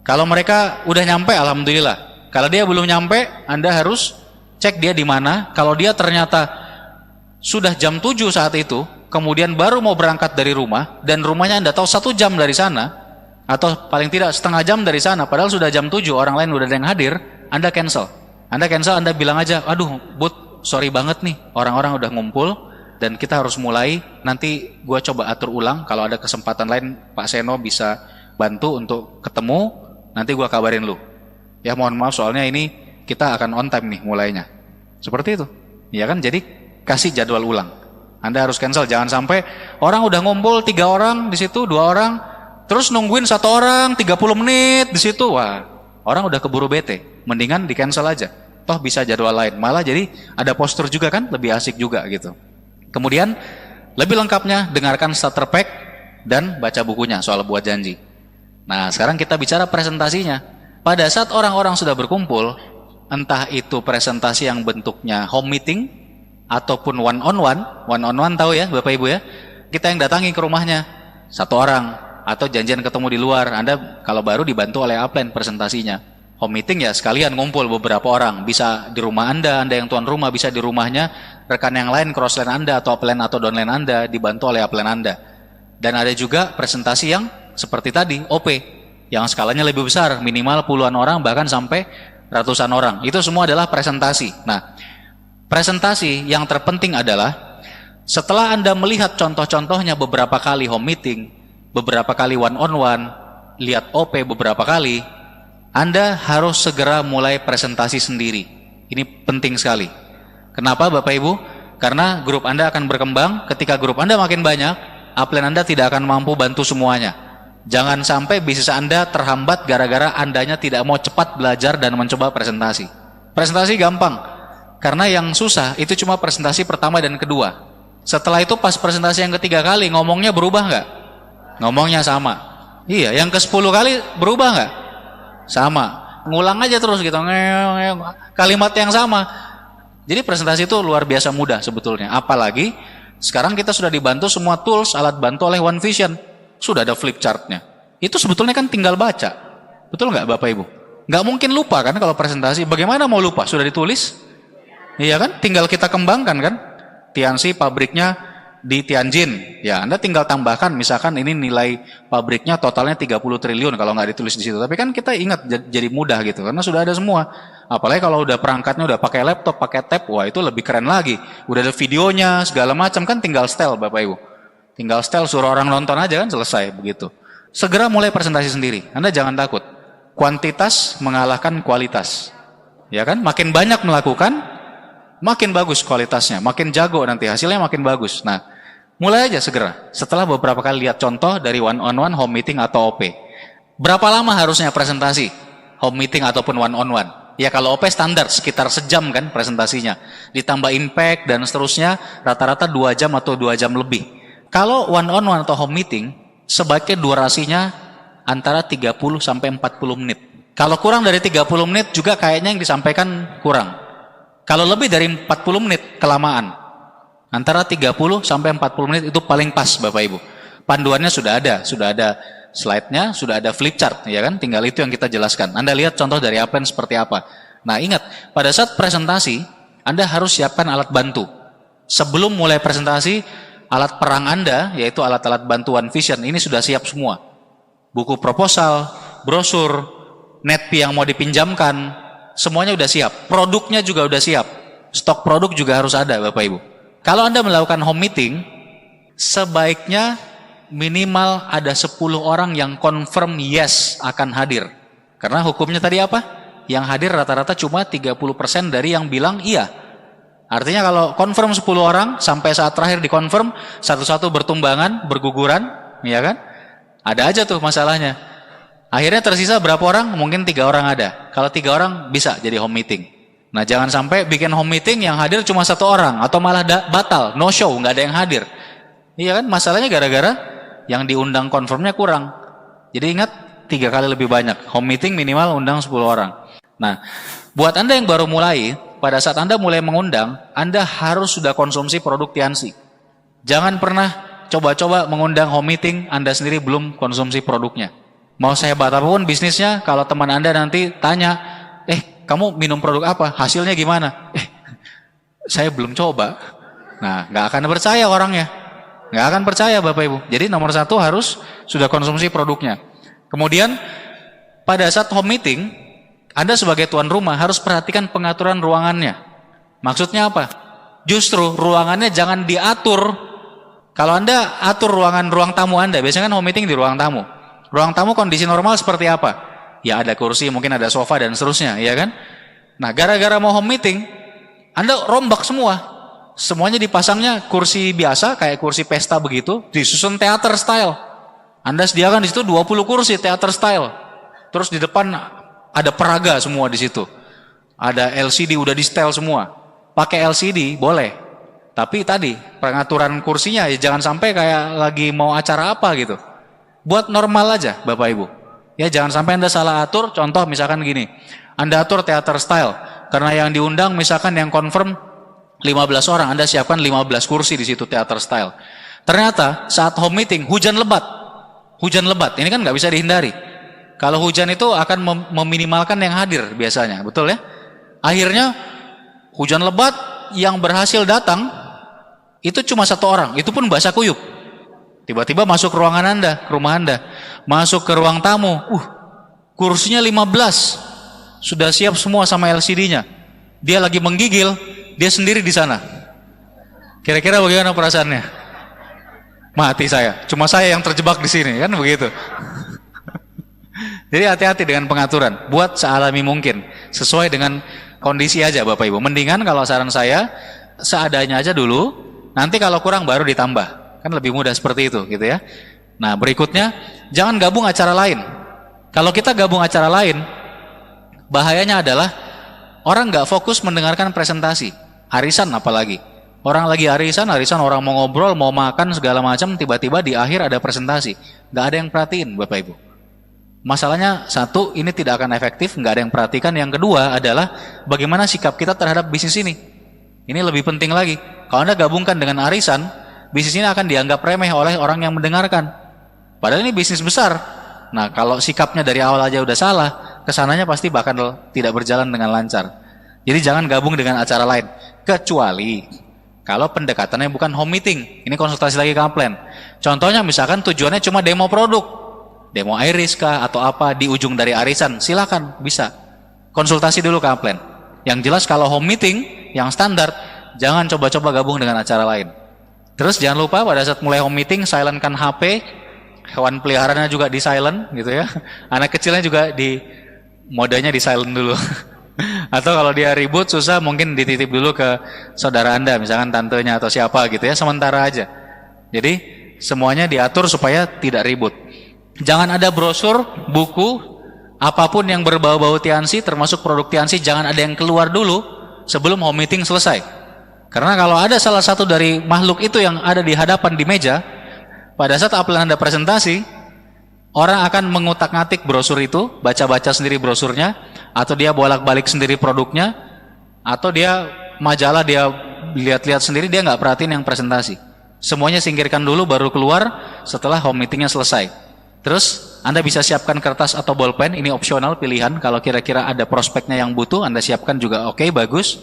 S1: Kalau mereka udah nyampe, alhamdulillah. Kalau dia belum nyampe, Anda harus cek dia di mana. Kalau dia ternyata sudah jam 7 saat itu, kemudian baru mau berangkat dari rumah, dan rumahnya Anda tahu 1 jam dari sana, atau paling tidak setengah jam dari sana, padahal sudah jam 7, orang lain udah ada yang hadir, Anda cancel. Anda bilang aja, aduh Bud, sorry banget nih, orang-orang udah ngumpul, dan kita harus mulai, nanti gua coba atur ulang, kalau ada kesempatan lain, Pak Seno bisa bantu untuk ketemu, nanti gua kabarin lu. Ya mohon maaf soalnya ini kita akan on time nih mulainya. Seperti itu. Ya kan, jadi kasih jadwal ulang. Anda harus cancel, jangan sampai orang udah ngumpul 3 orang di situ, 2 orang, terus nungguin 1 orang 30 menit di situ. Wah, orang udah keburu bete. Mendingan di cancel aja. Toh bisa jadwal lain. Malah jadi ada postur juga kan, lebih asik juga gitu. Kemudian lebih lengkapnya dengarkan starter pack dan baca bukunya soal buat janji. Nah, sekarang kita bicara presentasinya. Pada saat orang-orang sudah berkumpul, entah itu presentasi yang bentuknya home meeting ataupun one on one tahu ya Bapak Ibu ya, kita yang datangi ke rumahnya 1 orang atau janjian ketemu di luar. Anda kalau baru dibantu oleh upline presentasinya. Home meeting ya sekalian ngumpul beberapa orang, bisa di rumah Anda yang tuan rumah, bisa di rumahnya rekan yang lain, crossline Anda atau upline atau downline Anda, dibantu oleh upline Anda. Dan ada juga presentasi yang seperti tadi, OP, yang skalanya lebih besar, minimal puluhan orang bahkan sampai ratusan orang. Itu semua adalah presentasi. Nah, presentasi yang terpenting adalah setelah Anda melihat contoh-contohnya beberapa kali home meeting, beberapa kali one on one, lihat OP beberapa kali, Anda harus segera mulai presentasi sendiri. Ini penting sekali. Kenapa Bapak Ibu? Karena grup Anda akan berkembang. Ketika grup Anda makin banyak, upline Anda tidak akan mampu bantu semuanya. Jangan sampai bisnis Anda terhambat gara-gara Andanya tidak mau cepat belajar dan mencoba presentasi. Presentasi gampang, karena yang susah itu cuma presentasi pertama dan kedua. Setelah itu pas presentasi yang ketiga kali, ngomongnya berubah nggak? Ngomongnya sama. Iya, yang ke-10 kali berubah nggak? Sama. Ngulang aja terus gitu, kalimat yang sama. Jadi presentasi itu luar biasa mudah sebetulnya. Apalagi sekarang kita sudah dibantu semua tools, alat bantu oleh One Vision. Sudah ada flip chartnya. Itu sebetulnya kan tinggal baca. Betul nggak Bapak Ibu? Nggak mungkin lupa kan kalau presentasi. Bagaimana mau lupa? Sudah ditulis? Iya kan? Tinggal kita kembangkan kan? Tianxi pabriknya di Tianjin, ya Anda tinggal tambahkan, misalkan ini nilai pabriknya totalnya 30 triliun kalau nggak ditulis di situ. Tapi kan kita ingat jadi mudah gitu, karena sudah ada semua. Apalagi kalau udah perangkatnya udah pakai laptop, pakai tab, wah itu lebih keren lagi. Udah ada videonya, segala macam kan tinggal setel Bapak Ibu. Tinggal setel, suruh orang nonton aja kan selesai begitu. Segera mulai presentasi sendiri, Anda jangan takut. Kuantitas mengalahkan kualitas. Ya kan, makin banyak melakukan, makin bagus kualitasnya, makin jago nanti hasilnya makin bagus. Nah, mulai aja segera. Setelah beberapa kali lihat contoh dari one on one, home meeting atau OP. Berapa lama harusnya presentasi home meeting ataupun one on one? Ya kalau OP standar sekitar sejam kan presentasinya. Ditambah impact dan seterusnya rata-rata 2 jam atau 2 jam lebih. Kalau one on one atau home meeting sebaiknya durasinya antara 30 sampai 40 menit. Kalau kurang dari 30 menit juga kayaknya yang disampaikan kurang. Kalau lebih dari 40 menit kelamaan. Antara 30 sampai 40 menit itu paling pas Bapak Ibu. Panduannya sudah ada slide-nya, sudah ada flip chart, ya kan? Tinggal itu yang kita jelaskan. Anda lihat contoh dari upline seperti apa. Nah, ingat, pada saat presentasi Anda harus siapkan alat bantu. Sebelum mulai presentasi, alat perang Anda, yaitu alat-alat bantuan Vision, ini sudah siap semua. Buku proposal, brosur, netp yang mau dipinjamkan, semuanya udah siap. Produknya juga udah siap. Stok produk juga harus ada Bapak Ibu. Kalau Anda melakukan home meeting, sebaiknya minimal ada 10 orang yang confirm yes akan hadir. Karena hukumnya tadi apa? Yang hadir rata-rata cuma 30% dari yang bilang iya. Artinya kalau confirm 10 orang, sampai saat terakhir dikonfirm, satu-satu bertumbangan, berguguran, ya kan? Ada aja tuh masalahnya. Akhirnya tersisa berapa orang? Mungkin 3 orang ada. Kalau 3 orang bisa jadi home meeting. Nah jangan sampai bikin home meeting yang hadir cuma 1 orang. Atau malah batal, no show, nggak ada yang hadir. Iya kan? Masalahnya gara-gara yang diundang confirmnya kurang. Jadi ingat 3 kali lebih banyak. Home meeting minimal undang 10 orang. Nah buat Anda yang baru mulai, pada saat Anda mulai mengundang, Anda harus sudah konsumsi produk Tianxi. Jangan pernah coba-coba mengundang home meeting, Anda sendiri belum konsumsi produknya. Mau sehebat apapun bisnisnya, kalau teman Anda nanti tanya, kamu minum produk apa? Hasilnya gimana? Saya belum coba. Nah, nggak akan percaya orangnya. Nggak akan percaya Bapak Ibu. Jadi nomor 1 harus sudah konsumsi produknya. Kemudian, pada saat home meeting, Anda sebagai tuan rumah harus perhatikan pengaturan ruangannya. Maksudnya apa? Justru ruangannya jangan diatur. Kalau Anda atur ruang tamu Anda, biasanya kan home meeting di ruang tamu. Ruang tamu kondisi normal seperti apa? Ya ada kursi, mungkin ada sofa dan seterusnya, ya kan? Nah, gara-gara mau home meeting, Anda rombak semua. Semuanya dipasangnya kursi biasa, kayak kursi pesta begitu, disusun teater style. Anda sediakan di situ 20 kursi teater style. Terus di depan ada peraga semua di situ. Ada LCD udah di setel semua. Pakai LCD boleh. Tapi tadi pengaturan kursinya ya jangan sampai kayak lagi mau acara apa gitu. Buat normal aja Bapak Ibu. Ya jangan sampai Anda salah atur. Contoh misalkan gini, Anda atur teater style karena yang diundang misalkan yang confirm 15 orang, Anda siapkan 15 kursi di situ teater style. Ternyata saat home meeting hujan lebat. Hujan lebat, ini kan nggak bisa dihindari. Kalau hujan itu akan meminimalkan yang hadir biasanya, betul ya? Akhirnya hujan lebat yang berhasil datang itu cuma 1 orang, itu pun basah kuyup. Tiba-tiba masuk ke ruangan Anda, ke rumah Anda. Masuk ke ruang tamu. Kursinya 15. Sudah siap semua sama LCD-nya. Dia lagi menggigil, dia sendiri di sana. Kira-kira bagaimana perasaannya? Mati saya. Cuma saya yang terjebak di sini, kan begitu. Jadi hati-hati dengan pengaturan. Buat sealami mungkin, sesuai dengan kondisi aja Bapak Ibu. Mendingan kalau saran saya seadanya aja dulu, nanti kalau kurang baru ditambah. Kan lebih mudah seperti itu gitu ya. Nah, berikutnya jangan gabung acara lain. Kalau kita gabung acara lain, bahayanya adalah orang nggak fokus mendengarkan presentasi. Arisan apalagi. Orang lagi arisan orang mau ngobrol, mau makan segala macam, tiba-tiba di akhir ada presentasi. Nggak ada yang perhatiin Bapak Ibu. Masalahnya satu, ini tidak akan efektif, nggak ada yang perhatikan. Yang kedua adalah bagaimana sikap kita terhadap bisnis ini. Ini lebih penting lagi. Kalau Anda gabungkan dengan arisan, bisnis ini akan dianggap remeh oleh orang yang mendengarkan. Padahal ini bisnis besar. Nah, kalau sikapnya dari awal aja udah salah, kesananya pasti bakal tidak berjalan dengan lancar. Jadi jangan gabung dengan acara lain. Kecuali kalau pendekatannya bukan home meeting, ini konsultasi lagi ke upline. Contohnya misalkan tujuannya cuma demo produk, demo iris kah atau apa di ujung dari arisan, silakan bisa konsultasi dulu ke upline. Yang jelas kalau home meeting yang standar, jangan coba-coba gabung dengan acara lain. Terus jangan lupa pada saat mulai home meeting silentkan HP, hewan peliharaannya juga di silent gitu ya. Anak kecilnya juga di modenya di silent dulu. Atau kalau dia ribut susah mungkin dititip dulu ke saudara Anda, misalkan tantenya atau siapa gitu ya, sementara aja. Jadi semuanya diatur supaya tidak ribut. Jangan ada brosur, buku, apapun yang berbau-bau Tianxi, termasuk produk Tianxi, jangan ada yang keluar dulu sebelum home meeting selesai. Karena kalau ada salah satu dari makhluk itu yang ada di hadapan di meja, pada saat upline Anda presentasi, orang akan mengutak-ngatik brosur itu, baca-baca sendiri brosurnya, atau dia bolak-balik sendiri produknya, atau dia majalah dia lihat-lihat sendiri, dia nggak perhatiin yang presentasi. Semuanya singkirkan dulu baru keluar setelah home meetingnya selesai. Terus Anda bisa siapkan kertas atau bolpen, ini opsional pilihan. Kalau kira-kira ada prospeknya yang butuh, Anda siapkan juga oke, bagus.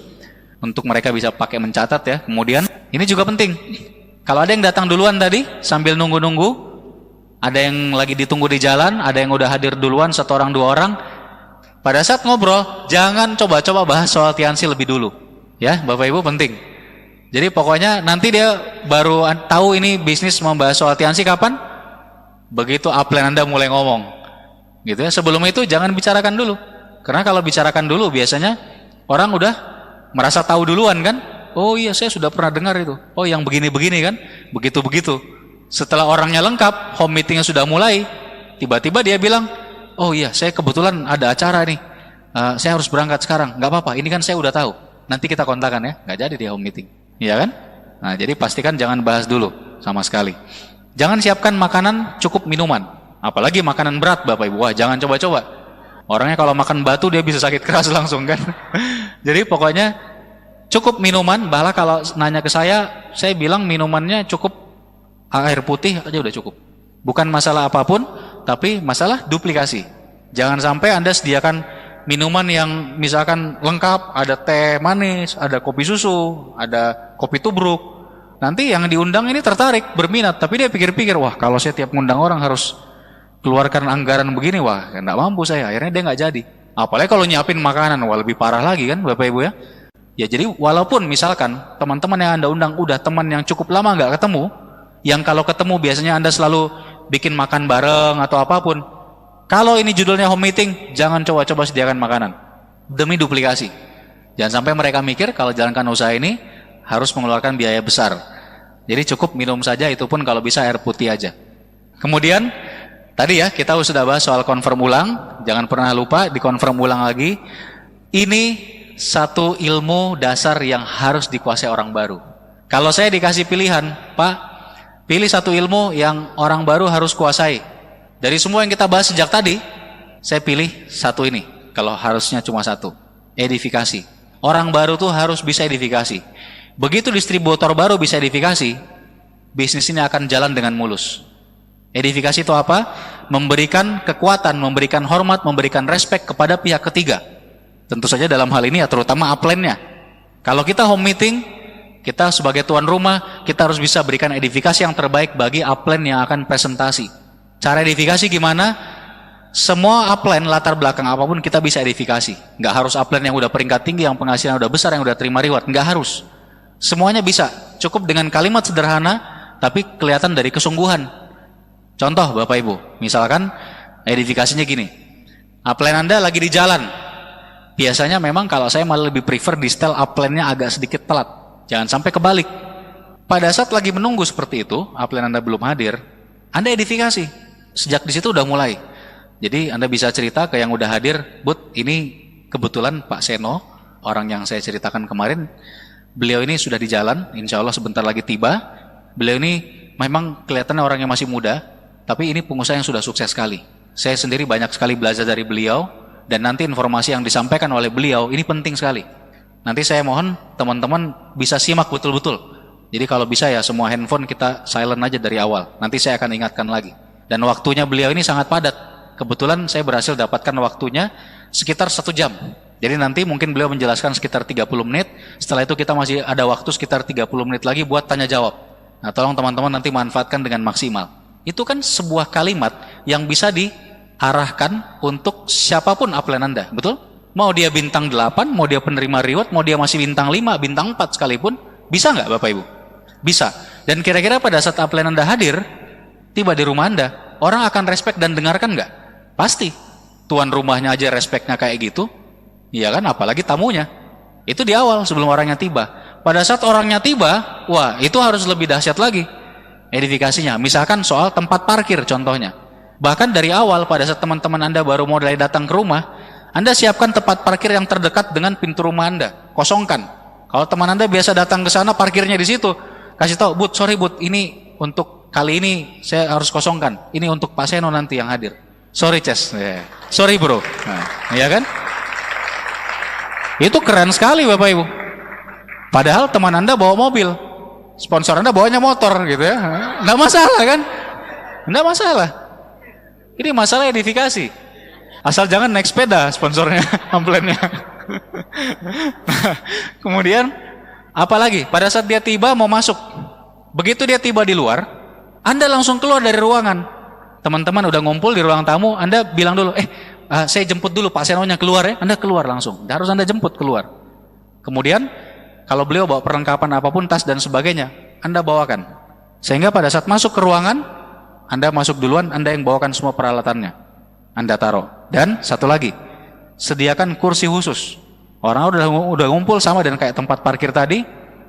S1: Untuk mereka bisa pakai mencatat ya. Kemudian ini juga penting. Kalau ada yang datang duluan tadi sambil nunggu-nunggu, ada yang lagi ditunggu di jalan, ada yang udah hadir duluan, 1 orang 2 orang. Pada saat ngobrol, jangan coba-coba bahas soal Tianxi lebih dulu. Ya, Bapak Ibu penting. Jadi pokoknya nanti dia baru tahu ini bisnis membahas soal Tianxi kapan? Begitu upline Anda mulai ngomong. Gitu ya. Sebelum itu jangan bicarakan dulu. Karena kalau bicarakan dulu biasanya orang udah merasa tahu duluan kan? Oh iya, saya sudah pernah dengar itu. Oh, yang begini-begini kan? Begitu-begitu. Setelah orangnya lengkap, home meetingnya sudah mulai, tiba-tiba dia bilang, oh iya, saya kebetulan ada acara nih, saya harus berangkat sekarang. Nggak apa-apa, ini kan saya udah tahu, nanti kita kontakan ya. Nggak jadi dia home meeting, iya kan? Nah, jadi pastikan jangan bahas dulu sama sekali. Jangan siapkan makanan, cukup minuman. Apalagi makanan berat Bapak Ibu, wah jangan coba-coba. Orangnya kalau makan batu dia bisa sakit keras langsung kan. Jadi pokoknya cukup minuman. Bahkan kalau nanya ke saya bilang minumannya cukup air putih aja udah cukup. Bukan masalah apapun, tapi masalah duplikasi. Jangan sampai Anda sediakan minuman yang misalkan lengkap, ada teh manis, ada kopi susu, ada kopi tubruk. Nanti yang diundang ini tertarik, berminat, tapi dia pikir-pikir, wah kalau saya tiap ngundang orang harus keluarkan anggaran begini, wah enggak mampu saya. Akhirnya dia nggak jadi. Apalagi kalau nyiapin makanan, wah lebih parah lagi kan Bapak Ibu ya. Ya jadi walaupun misalkan teman-teman yang Anda undang udah teman yang cukup lama nggak ketemu, yang kalau ketemu biasanya Anda selalu bikin makan bareng atau apapun. Kalau ini judulnya home meeting, jangan coba-coba sediakan makanan. Demi duplikasi. Jangan sampai mereka mikir kalau jalankan usaha ini harus mengeluarkan biaya besar. Jadi cukup minum saja, itu pun kalau bisa air putih aja. Kemudian tadi ya kita sudah bahas soal confirm ulang. Jangan pernah lupa dikonfirm ulang lagi. Ini satu ilmu dasar yang harus dikuasai orang baru. Kalau saya dikasih pilihan, Pak, pilih satu ilmu yang orang baru harus kuasai. Dari semua yang kita bahas sejak tadi, saya pilih satu ini. Kalau harusnya cuma satu, edifikasi. Orang baru tuh harus bisa edifikasi. Begitu distributor baru bisa edifikasi, bisnis ini akan jalan dengan mulus. Edifikasi itu apa? Memberikan kekuatan, memberikan hormat, memberikan respek kepada pihak ketiga. Tentu saja dalam hal ini ya terutama upline-nya. Kalau kita home meeting, kita sebagai tuan rumah, kita harus bisa berikan edifikasi yang terbaik bagi upline yang akan presentasi. Cara edifikasi gimana? Semua upline latar belakang apapun kita bisa edifikasi. Nggak harus upline yang udah peringkat tinggi, yang penghasilan udah besar, yang udah terima reward. Nggak harus. Semuanya bisa. Cukup dengan kalimat sederhana, tapi kelihatan dari kesungguhan. Contoh Bapak Ibu, misalkan edifikasinya gini. Upline Anda lagi di jalan. Biasanya memang kalau saya malah lebih prefer di setel upline-nya agak sedikit telat. Jangan sampai kebalik. Pada saat lagi menunggu seperti itu, upline Anda belum hadir, Anda edifikasi. Sejak di situ udah mulai. Jadi Anda bisa cerita ke yang udah hadir, Bud, ini kebetulan Pak Seno, orang yang saya ceritakan kemarin, beliau ini sudah di jalan, insya Allah sebentar lagi tiba. Beliau ini memang kelihatannya orang yang masih muda, tapi ini pengusaha yang sudah sukses sekali. Saya sendiri banyak sekali belajar dari beliau, dan nanti informasi yang disampaikan oleh beliau ini penting sekali. Nanti saya mohon teman-teman bisa simak betul-betul. Jadi kalau bisa ya semua handphone kita silent aja dari awal. Nanti saya akan ingatkan lagi. Dan waktunya beliau ini sangat padat. Kebetulan saya berhasil dapatkan waktunya sekitar 1 jam. Jadi nanti mungkin beliau menjelaskan sekitar 30 menit. Setelah itu kita masih ada waktu sekitar 30 menit lagi buat tanya jawab. Nah tolong teman-teman nanti manfaatkan dengan maksimal. Itu kan sebuah kalimat yang bisa diarahkan untuk siapapun upline Anda. Betul? Mau dia bintang 8, mau dia penerima reward, mau dia masih bintang 5, bintang 4 sekalipun. Bisa nggak Bapak Ibu? Bisa. Dan kira-kira pada saat upline Anda hadir, tiba di rumah Anda, orang akan respect dan dengarkan nggak? Pasti. Tuan rumahnya aja respectnya kayak gitu. Iya kan? Apalagi tamunya. Itu di awal sebelum orangnya tiba. Pada saat orangnya tiba, wah itu harus lebih dahsyat lagi edifikasinya. Misalkan soal tempat parkir contohnya. Bahkan dari awal pada saat teman-teman Anda baru mulai datang ke rumah, Anda siapkan tempat parkir yang terdekat dengan pintu rumah Anda. Kosongkan. Kalau teman Anda biasa datang ke sana, parkirnya di situ. Kasih tahu, Bud, sorry Bud, ini untuk kali ini saya harus kosongkan. Ini untuk Pak Seno nanti yang hadir. Sorry Ces. Sorry bro. Nah, iya kan? Itu keren sekali Bapak Ibu. Padahal teman Anda bawa mobil, sponsor Anda bawanya motor gitu ya. Nggak masalah kan? Nggak masalah. Ini masalah edifikasi. Asal jangan naik sepeda sponsornya, amplennya. Kemudian apalagi pada saat dia tiba mau masuk, begitu dia tiba di luar, Anda langsung keluar dari ruangan. Teman-teman udah ngumpul di ruang tamu, Anda bilang dulu, saya jemput dulu Pak Senonya keluar ya. Anda keluar langsung, harus Anda jemput keluar. Kemudian kalau beliau bawa perlengkapan apapun, tas dan sebagainya, Anda bawakan. Sehingga pada saat masuk ke ruangan, Anda masuk duluan, Anda yang bawakan semua peralatannya, Anda taruh. Dan satu lagi, sediakan kursi khusus. Orang udah ngumpul sama dan kayak tempat parkir tadi,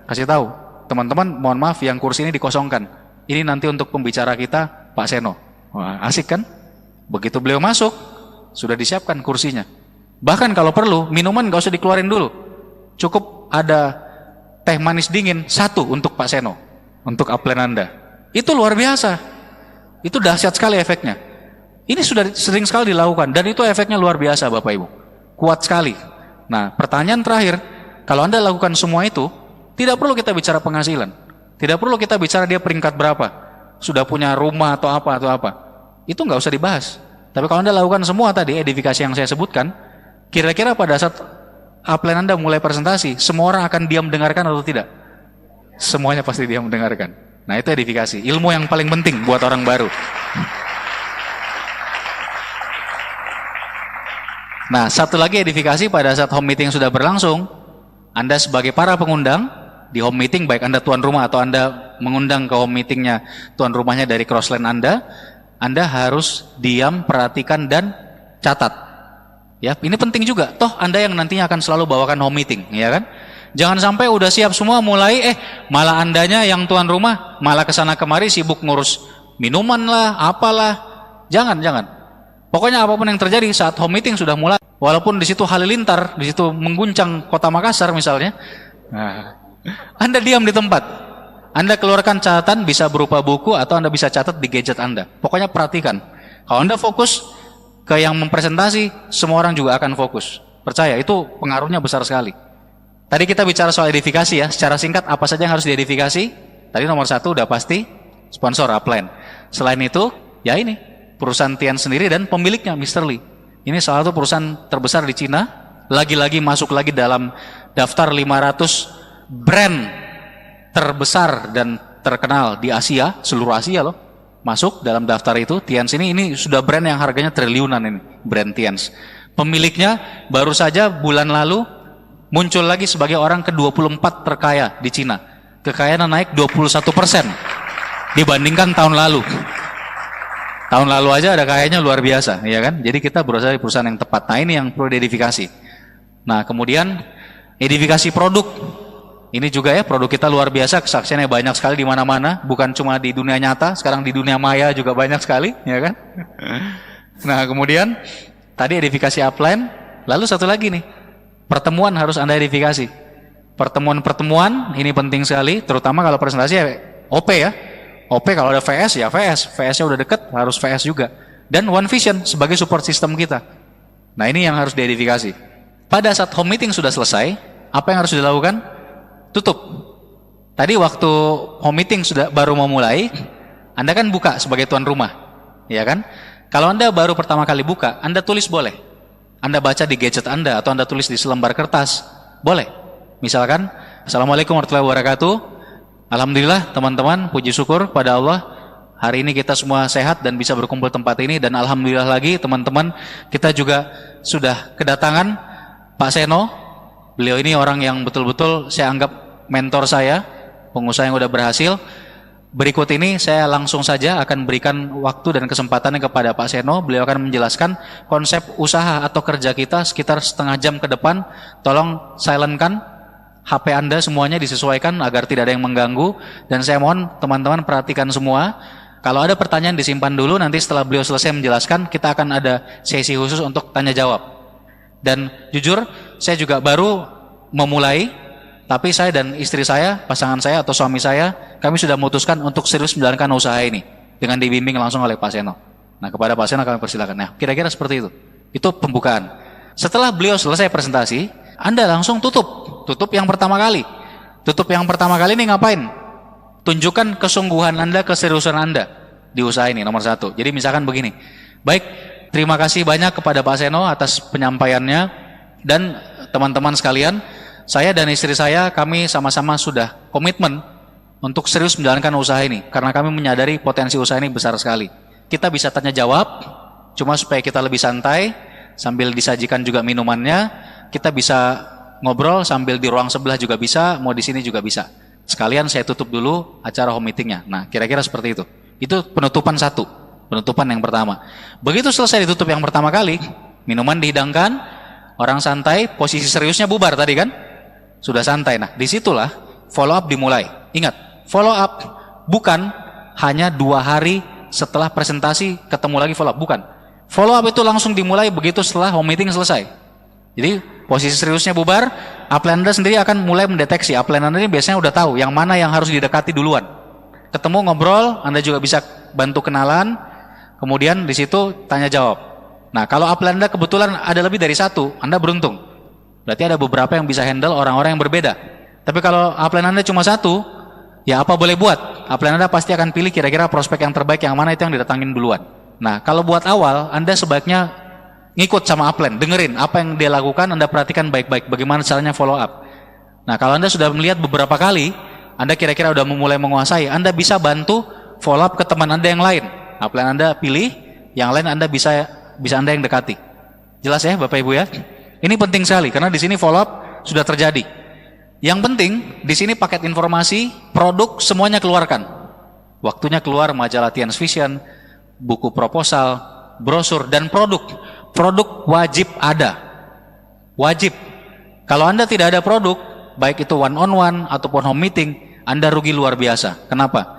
S1: kasih tahu, teman-teman mohon maaf yang kursi ini dikosongkan. Ini nanti untuk pembicara kita Pak Seno. Wah, asik kan? Begitu beliau masuk, sudah disiapkan kursinya. Bahkan kalau perlu, minuman gak usah dikeluarin dulu. Cukup ada teh manis dingin 1 untuk Pak Seno, untuk upline Anda. Itu luar biasa. Itu dahsyat sekali efeknya. Ini sudah sering sekali dilakukan dan itu efeknya luar biasa Bapak Ibu. Kuat sekali. Nah, pertanyaan terakhir, kalau Anda lakukan semua itu, tidak perlu kita bicara penghasilan. Tidak perlu kita bicara dia peringkat berapa, sudah punya rumah atau apa. Itu nggak usah dibahas. Tapi kalau Anda lakukan semua tadi, edifikasi yang saya sebutkan, kira-kira pada saat upline Anda mulai presentasi, semua orang akan diam mendengarkan atau tidak? Semuanya pasti diam mendengarkan. Nah, itu edifikasi. Ilmu yang paling penting buat orang baru. Nah, satu lagi edifikasi pada saat home meeting sudah berlangsung, Anda sebagai para pengundang di home meeting, baik Anda tuan rumah atau Anda mengundang ke home meetingnya tuan rumahnya dari crossline Anda harus diam, perhatikan dan catat. Ya, ini penting juga. Toh Anda yang nantinya akan selalu bawakan home meeting, ya kan? Jangan sampai udah siap semua mulai malah Andanya yang tuan rumah malah kesana kemari sibuk ngurus minuman lah, apalah. Jangan. Pokoknya apapun yang terjadi saat home meeting sudah mulai, walaupun di situ halilintar, di situ mengguncang kota Makassar misalnya, nah, Anda diam di tempat. Anda keluarkan catatan, bisa berupa buku atau Anda bisa catat di gadget Anda. Pokoknya perhatikan. Kalau Anda fokus ke yang mempresentasi, semua orang juga akan fokus. Percaya, itu pengaruhnya besar sekali. Tadi kita bicara soal edifikasi ya, secara singkat apa saja yang harus diedifikasi? Tadi nomor 1 udah pasti sponsor upline. Selain itu, ya ini perusahaan Tian sendiri dan pemiliknya Mr. Lee. Ini salah satu perusahaan terbesar di Cina, lagi-lagi masuk lagi dalam daftar 500 brand terbesar dan terkenal di Asia, seluruh Asia loh. Masuk dalam daftar itu. Tians ini sudah brand yang harganya triliunan ini, brand Tians. Pemiliknya baru saja bulan lalu muncul lagi sebagai orang ke-24 terkaya di Cina. Kekayaannya naik 21% dibandingkan tahun lalu. Tahun lalu aja ada kayaknya luar biasa, ya kan? Jadi kita berusaha di perusahaan yang tepat. Nah, ini yang perlu diidentifikasi. Nah, kemudian edifikasi produk. Ini juga ya, produk kita luar biasa, kesaksiannya banyak sekali di mana-mana, bukan cuma di dunia nyata, sekarang di dunia maya juga banyak sekali, ya kan? Nah, kemudian tadi edifikasi upline, lalu satu lagi nih, pertemuan harus Anda edifikasi. Pertemuan-pertemuan ini penting sekali, terutama kalau presentasi ya OP ya. OP kalau ada VS ya VS, VS-nya udah deket harus VS juga. Dan One Vision sebagai support system kita. Nah, ini yang harus diedifikasi. Pada saat home meeting sudah selesai, apa yang harus dilakukan? Tutup. Tadi waktu home meeting sudah baru mau mulai, Anda kan buka sebagai tuan rumah, ya kan? Kalau Anda baru pertama kali buka, Anda tulis boleh. Anda baca di gadget Anda atau Anda tulis di selembar kertas, boleh. Misalkan, Assalamualaikum warahmatullahi wabarakatuh. Alhamdulillah teman-teman, puji syukur pada Allah, hari ini kita semua sehat dan bisa berkumpul tempat ini, dan alhamdulillah lagi teman-teman, kita juga sudah kedatangan Pak Seno. Beliau ini orang yang betul-betul saya anggap mentor saya, pengusaha yang udah berhasil. Berikut ini saya langsung saja akan berikan waktu dan kesempatannya kepada Pak Seno. Beliau akan menjelaskan konsep usaha atau kerja kita sekitar setengah jam ke depan. Tolong silentkan HP Anda semuanya, disesuaikan agar tidak ada yang mengganggu. Dan saya mohon teman-teman perhatikan semua. Kalau ada pertanyaan disimpan dulu, nanti setelah beliau selesai menjelaskan, kita akan ada sesi khusus untuk tanya jawab. Dan jujur, saya juga baru memulai, tapi saya dan istri saya, pasangan saya atau suami saya, kami sudah memutuskan untuk serius menjalankan usaha ini dengan dibimbing langsung oleh Pak Seno. Nah, kepada Pak Seno kami persilakan. Nah, kira-kira seperti itu. Itu pembukaan. Setelah beliau selesai presentasi, Anda langsung tutup yang pertama kali. Tutup yang pertama kali ini ngapain? Tunjukkan kesungguhan Anda, keseriusan Anda di usaha ini, nomor satu. Jadi misalkan begini, baik, terima kasih banyak kepada Pak Seno atas penyampaiannya, dan teman-teman sekalian, saya dan istri saya, kami sama-sama sudah komitmen untuk serius menjalankan usaha ini, karena kami menyadari potensi usaha ini besar sekali. Kita bisa tanya jawab, cuma supaya kita lebih santai, sambil disajikan juga minumannya, kita bisa ngobrol sambil di ruang sebelah juga bisa, mau di sini juga bisa. Sekalian saya tutup dulu acara home meetingnya. Nah, kira-kira seperti itu. Itu penutupan satu, penutupan yang pertama. Begitu selesai ditutup yang pertama kali, minuman dihidangkan, orang santai, posisi seriusnya bubar tadi kan? Sudah santai. Nah, disitulah follow up dimulai. Ingat, follow up bukan hanya 2 hari setelah presentasi ketemu lagi follow up, bukan. Follow up itu langsung dimulai begitu setelah home meeting selesai. Jadi posisi seriusnya bubar, upline Anda sendiri akan mulai mendeteksi. Upline Anda ini biasanya udah tahu yang mana yang harus didekati duluan. Ketemu ngobrol, Anda juga bisa bantu kenalan, kemudian di situ tanya jawab. Nah, kalau upline Anda kebetulan ada lebih dari satu, Anda beruntung. Berarti ada beberapa yang bisa handle orang-orang yang berbeda. Tapi kalau upline Anda cuma satu, ya apa boleh buat? Upline Anda pasti akan pilih kira-kira prospek yang terbaik yang mana, itu yang didatangin duluan. Nah, kalau buat awal, Anda sebaiknya ngikut sama upline, dengerin apa yang dia lakukan, Anda perhatikan baik-baik bagaimana caranya follow up. Nah, kalau Anda sudah melihat beberapa kali, Anda kira-kira udah mulai menguasai, Anda bisa bantu follow up ke teman Anda yang lain. Upline Anda pilih, yang lain Anda bisa Anda yang dekati. Jelas ya Bapak Ibu ya? Ini penting sekali karena di sini follow up sudah terjadi. Yang penting di sini paket informasi, produk semuanya keluarkan. Waktunya keluar majalah Tian's Vision, buku proposal, brosur, dan produk. Produk wajib ada. Wajib. Kalau Anda tidak ada produk, baik itu one on one ataupun home meeting, Anda rugi luar biasa. Kenapa?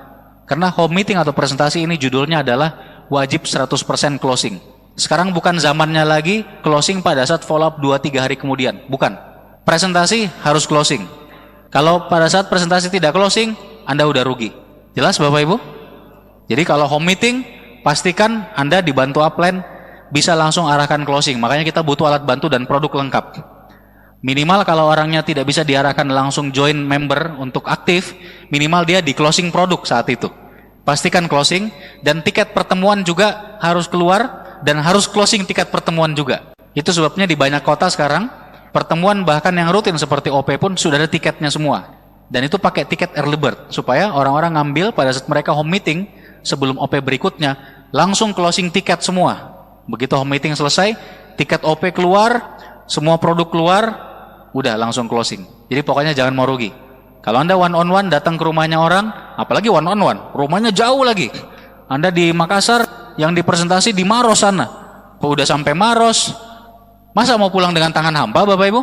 S1: Karena home meeting atau presentasi ini judulnya adalah wajib 100% closing. Sekarang bukan zamannya lagi closing pada saat follow up 2-3 hari kemudian. Bukan. Presentasi harus closing. Kalau pada saat presentasi tidak closing, Anda udah rugi. Jelas Bapak Ibu? Jadi kalau home meeting, pastikan Anda dibantu upline bisa langsung arahkan closing. Makanya kita butuh alat bantu dan produk lengkap. Minimal kalau orangnya tidak bisa diarahkan langsung join member untuk aktif, minimal dia di closing produk saat itu. Pastikan closing, dan tiket pertemuan juga harus keluar, dan harus closing tiket pertemuan juga. Itu sebabnya di banyak kota sekarang, pertemuan bahkan yang rutin seperti OP pun sudah ada tiketnya semua. Dan itu pakai tiket early bird, supaya orang-orang ngambil pada saat mereka home meeting, sebelum OP berikutnya, langsung closing tiket semua. Begitu home meeting selesai, tiket OP keluar, semua produk keluar, udah langsung closing. Jadi pokoknya jangan mau rugi. Kalau Anda one on one datang ke rumahnya orang, apalagi one on one, rumahnya jauh lagi. Anda di Makassar, yang dipresentasi di Maros sana. Udah sampai Maros, Masa mau pulang dengan tangan hampa Bapak Ibu?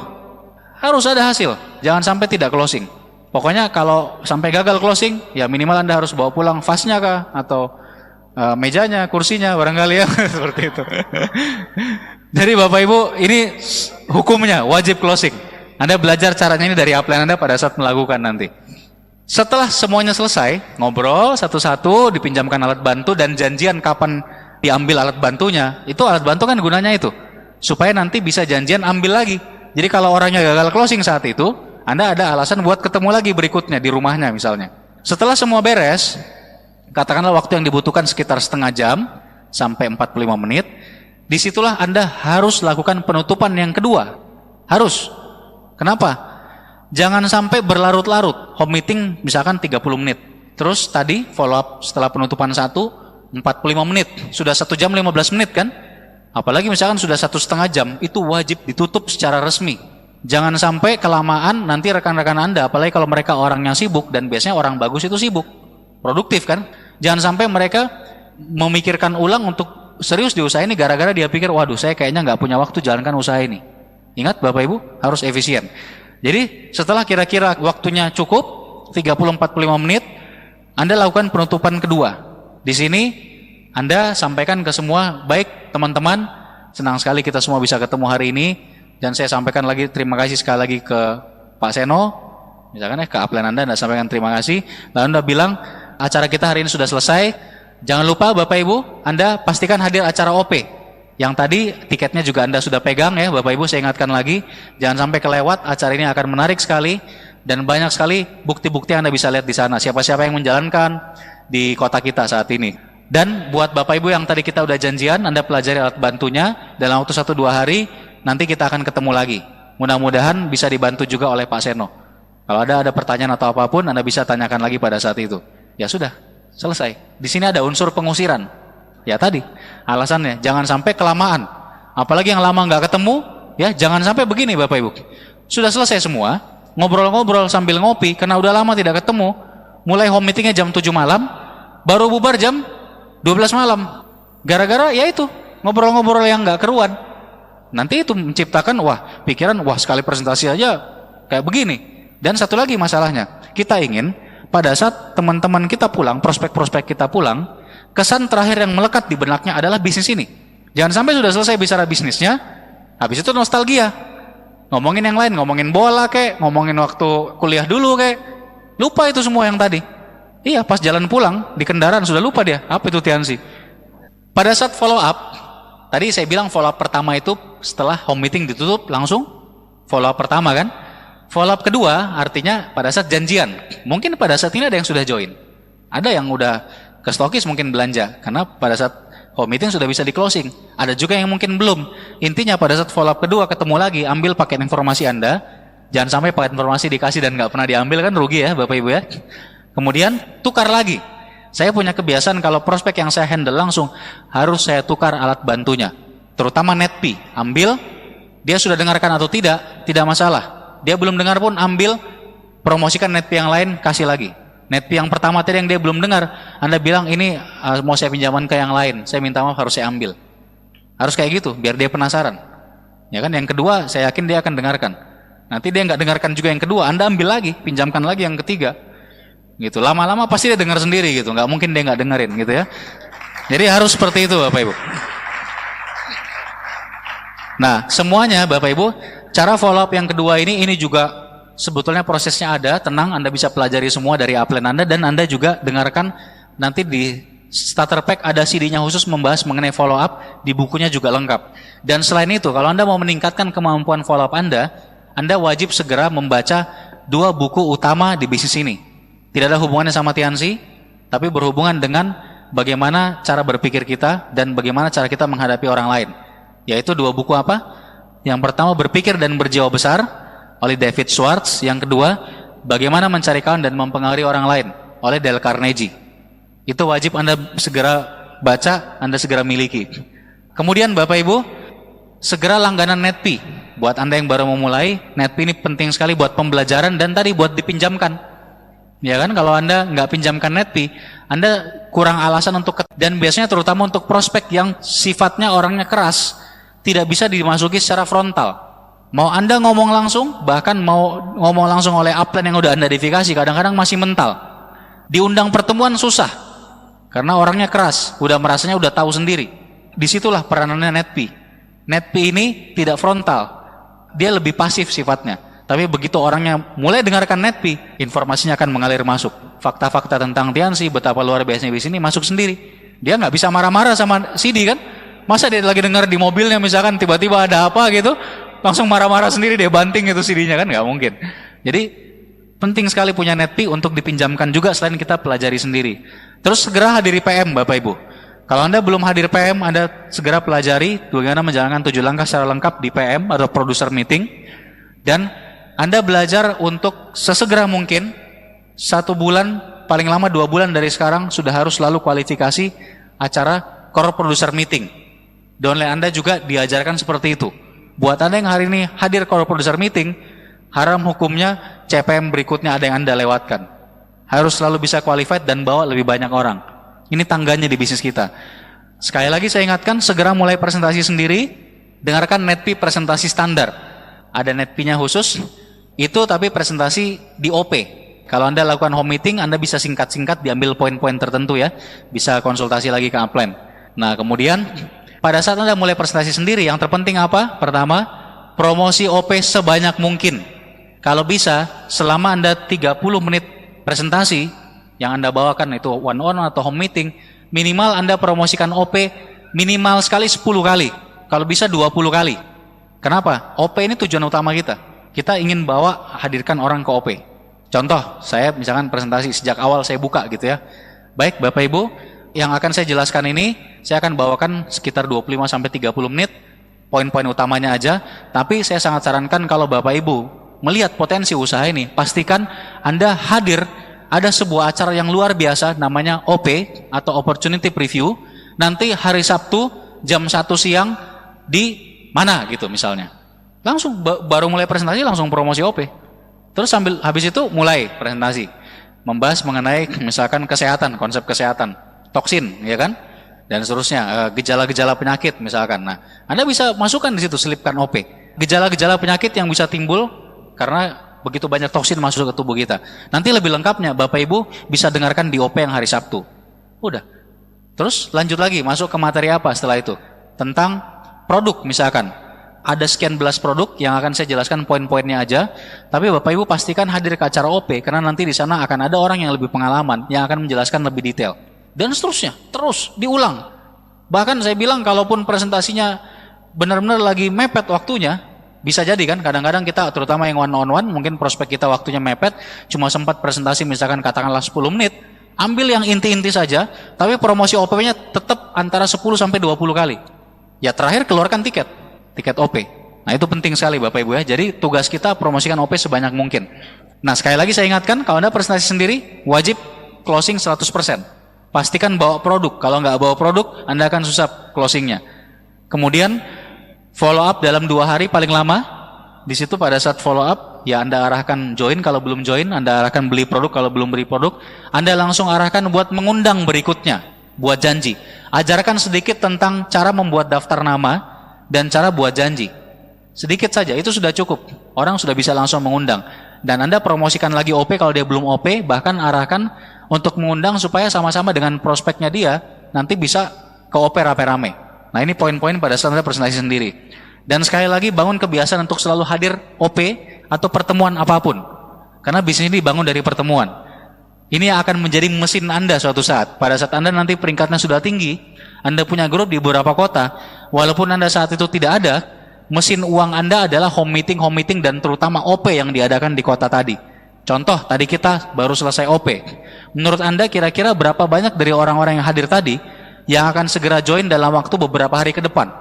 S1: Harus ada hasil, jangan sampai tidak closing. Pokoknya kalau sampai gagal closing, ya minimal Anda harus bawa pulang vasnya kah, atau mejanya, kursinya, barangkali ya, seperti itu. Jadi Bapak Ibu, ini hukumnya, wajib closing. Anda belajar caranya ini dari upline Anda pada saat melakukan nanti. Setelah semuanya selesai, ngobrol satu-satu, dipinjamkan alat bantu, dan janjian kapan diambil alat bantunya. Itu alat bantu kan gunanya itu, supaya nanti bisa janjian ambil lagi. Jadi kalau orangnya gagal closing saat itu, Anda ada alasan buat ketemu lagi berikutnya di rumahnya misalnya. Setelah semua beres, katakanlah waktu yang dibutuhkan sekitar setengah jam sampai 45 menit, disitulah Anda harus lakukan penutupan yang kedua. Harus. Kenapa? Jangan sampai berlarut-larut. Home meeting misalkan 30 menit. Terus tadi follow up setelah penutupan 45 menit. Sudah 1 jam 15 menit kan? Apalagi misalkan sudah 1,5 jam, itu wajib ditutup secara resmi. Jangan sampai kelamaan nanti rekan-rekan Anda, apalagi kalau mereka orang yang sibuk, dan biasanya orang bagus itu sibuk, produktif kan? Jangan sampai mereka memikirkan ulang untuk serius di usaha ini gara-gara dia pikir, waduh saya kayaknya nggak punya waktu jalankan usaha ini. Ingat Bapak Ibu, harus efisien. Jadi setelah kira-kira waktunya cukup 30-45 menit, Anda lakukan penutupan kedua. Di sini Anda sampaikan ke semua, baik teman-teman, senang sekali kita semua bisa ketemu hari ini, dan saya sampaikan lagi terima kasih sekali lagi ke Pak Seno, misalkan ke upline Anda sampaikan terima kasih. Lalu Anda bilang acara kita hari ini sudah selesai. Jangan lupa Bapak Ibu, Anda pastikan hadir acara OP. Yang tadi tiketnya juga Anda sudah pegang ya Bapak Ibu, saya ingatkan lagi, jangan sampai kelewat, acara ini akan menarik sekali dan banyak sekali bukti-bukti Anda bisa lihat di sana, siapa-siapa yang menjalankan di kota kita saat ini. Dan buat Bapak Ibu yang tadi kita udah janjian, Anda pelajari alat bantunya dalam waktu 1-2 hari, nanti kita akan ketemu lagi. Mudah-mudahan bisa dibantu juga oleh Pak Seno. Kalau ada pertanyaan atau apapun, Anda bisa tanyakan lagi pada saat itu. Ya sudah, selesai. Di sini ada unsur pengusiran. Ya tadi, alasannya jangan sampai kelamaan. Apalagi yang lama nggak ketemu, ya jangan sampai begini Bapak Ibu. Sudah selesai semua, ngobrol-ngobrol sambil ngopi, karena udah lama tidak ketemu. Mulai home meetingnya jam 7 malam, baru bubar jam 12 malam. Gara-gara ya itu, ngobrol-ngobrol yang nggak keruan. Nanti itu menciptakan, pikiran, sekali presentasi aja kayak begini. Dan satu lagi masalahnya, kita ingin pada saat teman-teman kita pulang, prospek-prospek kita pulang, kesan terakhir yang melekat di benaknya adalah bisnis ini. Jangan sampai sudah selesai bicara bisnisnya, habis itu nostalgia. Ngomongin yang lain, ngomongin bola kek, ngomongin waktu kuliah dulu kek. Lupa itu semua yang tadi. Iya, pas jalan pulang, di kendaraan sudah lupa dia. Apa itu Tiansi? Pada saat follow up, tadi saya bilang follow up pertama itu setelah home meeting ditutup, langsung follow up pertama kan? Follow up kedua artinya pada saat janjian. Mungkin pada saat ini ada yang sudah join. Ada yang udah ke stokis mungkin belanja, karena pada saat home meeting sudah bisa di closing. Ada juga yang mungkin belum. Intinya pada saat follow up kedua ketemu lagi, ambil paket informasi Anda. Jangan sampai paket informasi dikasih dan nggak pernah diambil, kan rugi ya Bapak Ibu ya. Kemudian tukar lagi. Saya punya kebiasaan kalau prospek yang saya handle langsung harus saya tukar alat bantunya, terutama NetP. Ambil, dia sudah dengarkan atau tidak masalah. Dia belum dengar pun ambil, promosikan NetP yang lain, kasih lagi. NetP yang pertama tadi yang dia belum dengar, Anda bilang ini mau saya pinjaman ke yang lain, saya minta maaf harus saya ambil. Harus kayak gitu, biar dia penasaran. Ya kan, yang kedua saya yakin dia akan dengarkan. Nanti dia nggak dengarkan juga yang kedua, Anda ambil lagi, pinjamkan lagi yang ketiga. Gitu, lama-lama pasti dia dengar sendiri gitu, nggak mungkin dia nggak dengerin gitu ya. Jadi harus seperti itu Bapak Ibu. Nah semuanya Bapak Ibu, cara follow up yang kedua ini juga sebetulnya prosesnya ada, tenang, Anda bisa pelajari semua dari upline Anda, dan Anda juga dengarkan nanti di starter pack ada CD-nya khusus membahas mengenai follow up, di bukunya juga lengkap. Dan selain itu, kalau Anda mau meningkatkan kemampuan follow up Anda wajib segera membaca 2 buku utama di bisnis ini. Tidak ada hubungannya sama Tiansi, tapi berhubungan dengan bagaimana cara berpikir kita dan bagaimana cara kita menghadapi orang lain. Yaitu 2 buku apa? Yang pertama, Berpikir dan Berjiwa Besar oleh David Schwartz. Yang kedua, Bagaimana Mencari Kawan dan Mempengaruhi Orang Lain oleh Dale Carnegie. Itu wajib Anda segera baca, Anda segera miliki. Kemudian Bapak Ibu, segera langganan NetP. Buat Anda yang baru memulai, NetP ini penting sekali buat pembelajaran dan tadi buat dipinjamkan. Ya kan, kalau Anda nggak pinjamkan NetP, Anda kurang alasan untuk, dan biasanya terutama untuk prospek yang sifatnya orangnya keras, tidak bisa dimasuki secara frontal. Mau Anda ngomong langsung, bahkan mau ngomong langsung oleh upline yang udah Anda verifikasi, kadang-kadang masih mental. Diundang pertemuan susah, karena orangnya keras, udah merasanya udah tahu sendiri. Disitulah peranannya NetP. NetP ini tidak frontal, dia lebih pasif sifatnya. Tapi begitu orangnya mulai dengarkan NetP, informasinya akan mengalir masuk. Fakta-fakta tentang Tianxi, betapa luar biasanya di sini masuk sendiri. Dia nggak bisa marah-marah sama CD kan? Masa dia lagi dengar di mobilnya misalkan tiba-tiba ada apa gitu, langsung marah-marah sendiri, dia banting itu CD-nya, kan nggak mungkin. Jadi penting sekali punya NetP untuk dipinjamkan juga selain kita pelajari sendiri. Terus segera hadiri PM Bapak Ibu. Kalau Anda belum hadir PM, Anda segera pelajari bagaimana menjalankan 7 langkah secara lengkap di PM atau producer meeting. Dan Anda belajar untuk sesegera mungkin 1 bulan, paling lama 2 bulan dari sekarang sudah harus selalu kualifikasi acara core producer meeting. Downline Anda juga diajarkan seperti itu. Buat Anda yang hari ini hadir core producer meeting, haram hukumnya CPM berikutnya ada yang Anda lewatkan. Harus selalu bisa qualified dan bawa lebih banyak orang. Ini tangganya di bisnis kita. Sekali lagi saya ingatkan, segera mulai presentasi sendiri, dengarkan NetP presentasi standar. Ada NetP-nya khusus, itu tapi presentasi di OP. Kalau Anda lakukan home meeting, Anda bisa singkat-singkat diambil poin-poin tertentu ya. Bisa konsultasi lagi ke upline. Nah kemudian, pada saat Anda mulai presentasi sendiri, yang terpenting apa? Pertama, promosi OP sebanyak mungkin. Kalau bisa, selama Anda 30 menit presentasi, yang Anda bawakan itu one-on atau home meeting, minimal Anda promosikan OP minimal sekali 10 kali. Kalau bisa 20 kali. Kenapa? OP ini tujuan utama kita. Kita ingin bawa, hadirkan orang ke OP. Contoh, saya misalkan presentasi sejak awal saya buka gitu ya. Baik Bapak Ibu, yang akan saya jelaskan ini, saya akan bawakan sekitar 25-30 menit, poin-poin utamanya aja, tapi saya sangat sarankan kalau Bapak Ibu melihat potensi usaha ini, pastikan Anda hadir, ada sebuah acara yang luar biasa, namanya OP, atau Opportunity Preview, nanti hari Sabtu, jam 1 siang, di mana gitu misalnya. Langsung, baru mulai presentasi, langsung promosi OP. Terus habis itu mulai presentasi, membahas mengenai misalkan kesehatan, konsep kesehatan, toksin, ya kan, dan seterusnya, gejala-gejala penyakit misalkan. Nah, Anda bisa masukkan di situ, selipkan OP, gejala-gejala penyakit yang bisa timbul karena begitu banyak toksin masuk ke tubuh kita. Nanti lebih lengkapnya Bapak Ibu bisa dengarkan di OP yang hari Sabtu. Udah. Terus lanjut lagi, masuk ke materi apa setelah itu? Tentang produk misalkan. Ada sekian belas produk yang akan saya jelaskan poin-poinnya aja. Tapi Bapak Ibu pastikan hadir ke acara OP karena nanti di sana akan ada orang yang lebih pengalaman yang akan menjelaskan lebih detail. Dan seterusnya, terus diulang. Bahkan saya bilang kalaupun presentasinya benar-benar lagi mepet waktunya, bisa jadi kan kadang-kadang kita terutama yang one-on-one mungkin prospek kita waktunya mepet, cuma sempat presentasi misalkan katakanlah 10 menit, ambil yang inti-inti saja, tapi promosi OP-nya tetap antara 10 sampai 20 kali. Ya terakhir keluarkan tiket OP. Nah itu penting sekali Bapak Ibu ya. Jadi tugas kita promosikan OP sebanyak mungkin. Nah sekali lagi saya ingatkan, kalau Anda presentasi sendiri wajib closing 100%. Pastikan bawa produk. Kalau nggak bawa produk, Anda akan susah closingnya. Kemudian follow up dalam 2 hari paling lama. Di situ pada saat follow up, ya Anda arahkan join kalau belum join, Anda arahkan beli produk kalau belum beli produk, Anda langsung arahkan buat mengundang berikutnya, buat janji. Ajarkan sedikit tentang cara membuat daftar nama dan cara buat janji. Sedikit saja, itu sudah cukup. Orang sudah bisa langsung mengundang. Dan Anda promosikan lagi OP kalau dia belum OP, bahkan arahkan untuk mengundang supaya sama-sama dengan prospeknya dia nanti bisa ke OP rame-rame. Nah ini poin-poin pada saat Anda presentasi sendiri. Dan sekali lagi bangun kebiasaan untuk selalu hadir OP atau pertemuan apapun. Karena bisnis ini dibangun dari pertemuan. Ini akan menjadi mesin Anda suatu saat. Pada saat Anda nanti peringkatnya sudah tinggi, Anda punya grup di beberapa kota, walaupun Anda saat itu tidak ada, mesin uang Anda adalah home meeting dan terutama OP yang diadakan di kota tadi. Contoh, tadi kita baru selesai OP. Menurut Anda kira-kira berapa banyak dari orang-orang yang hadir tadi yang akan segera join dalam waktu beberapa hari ke depan?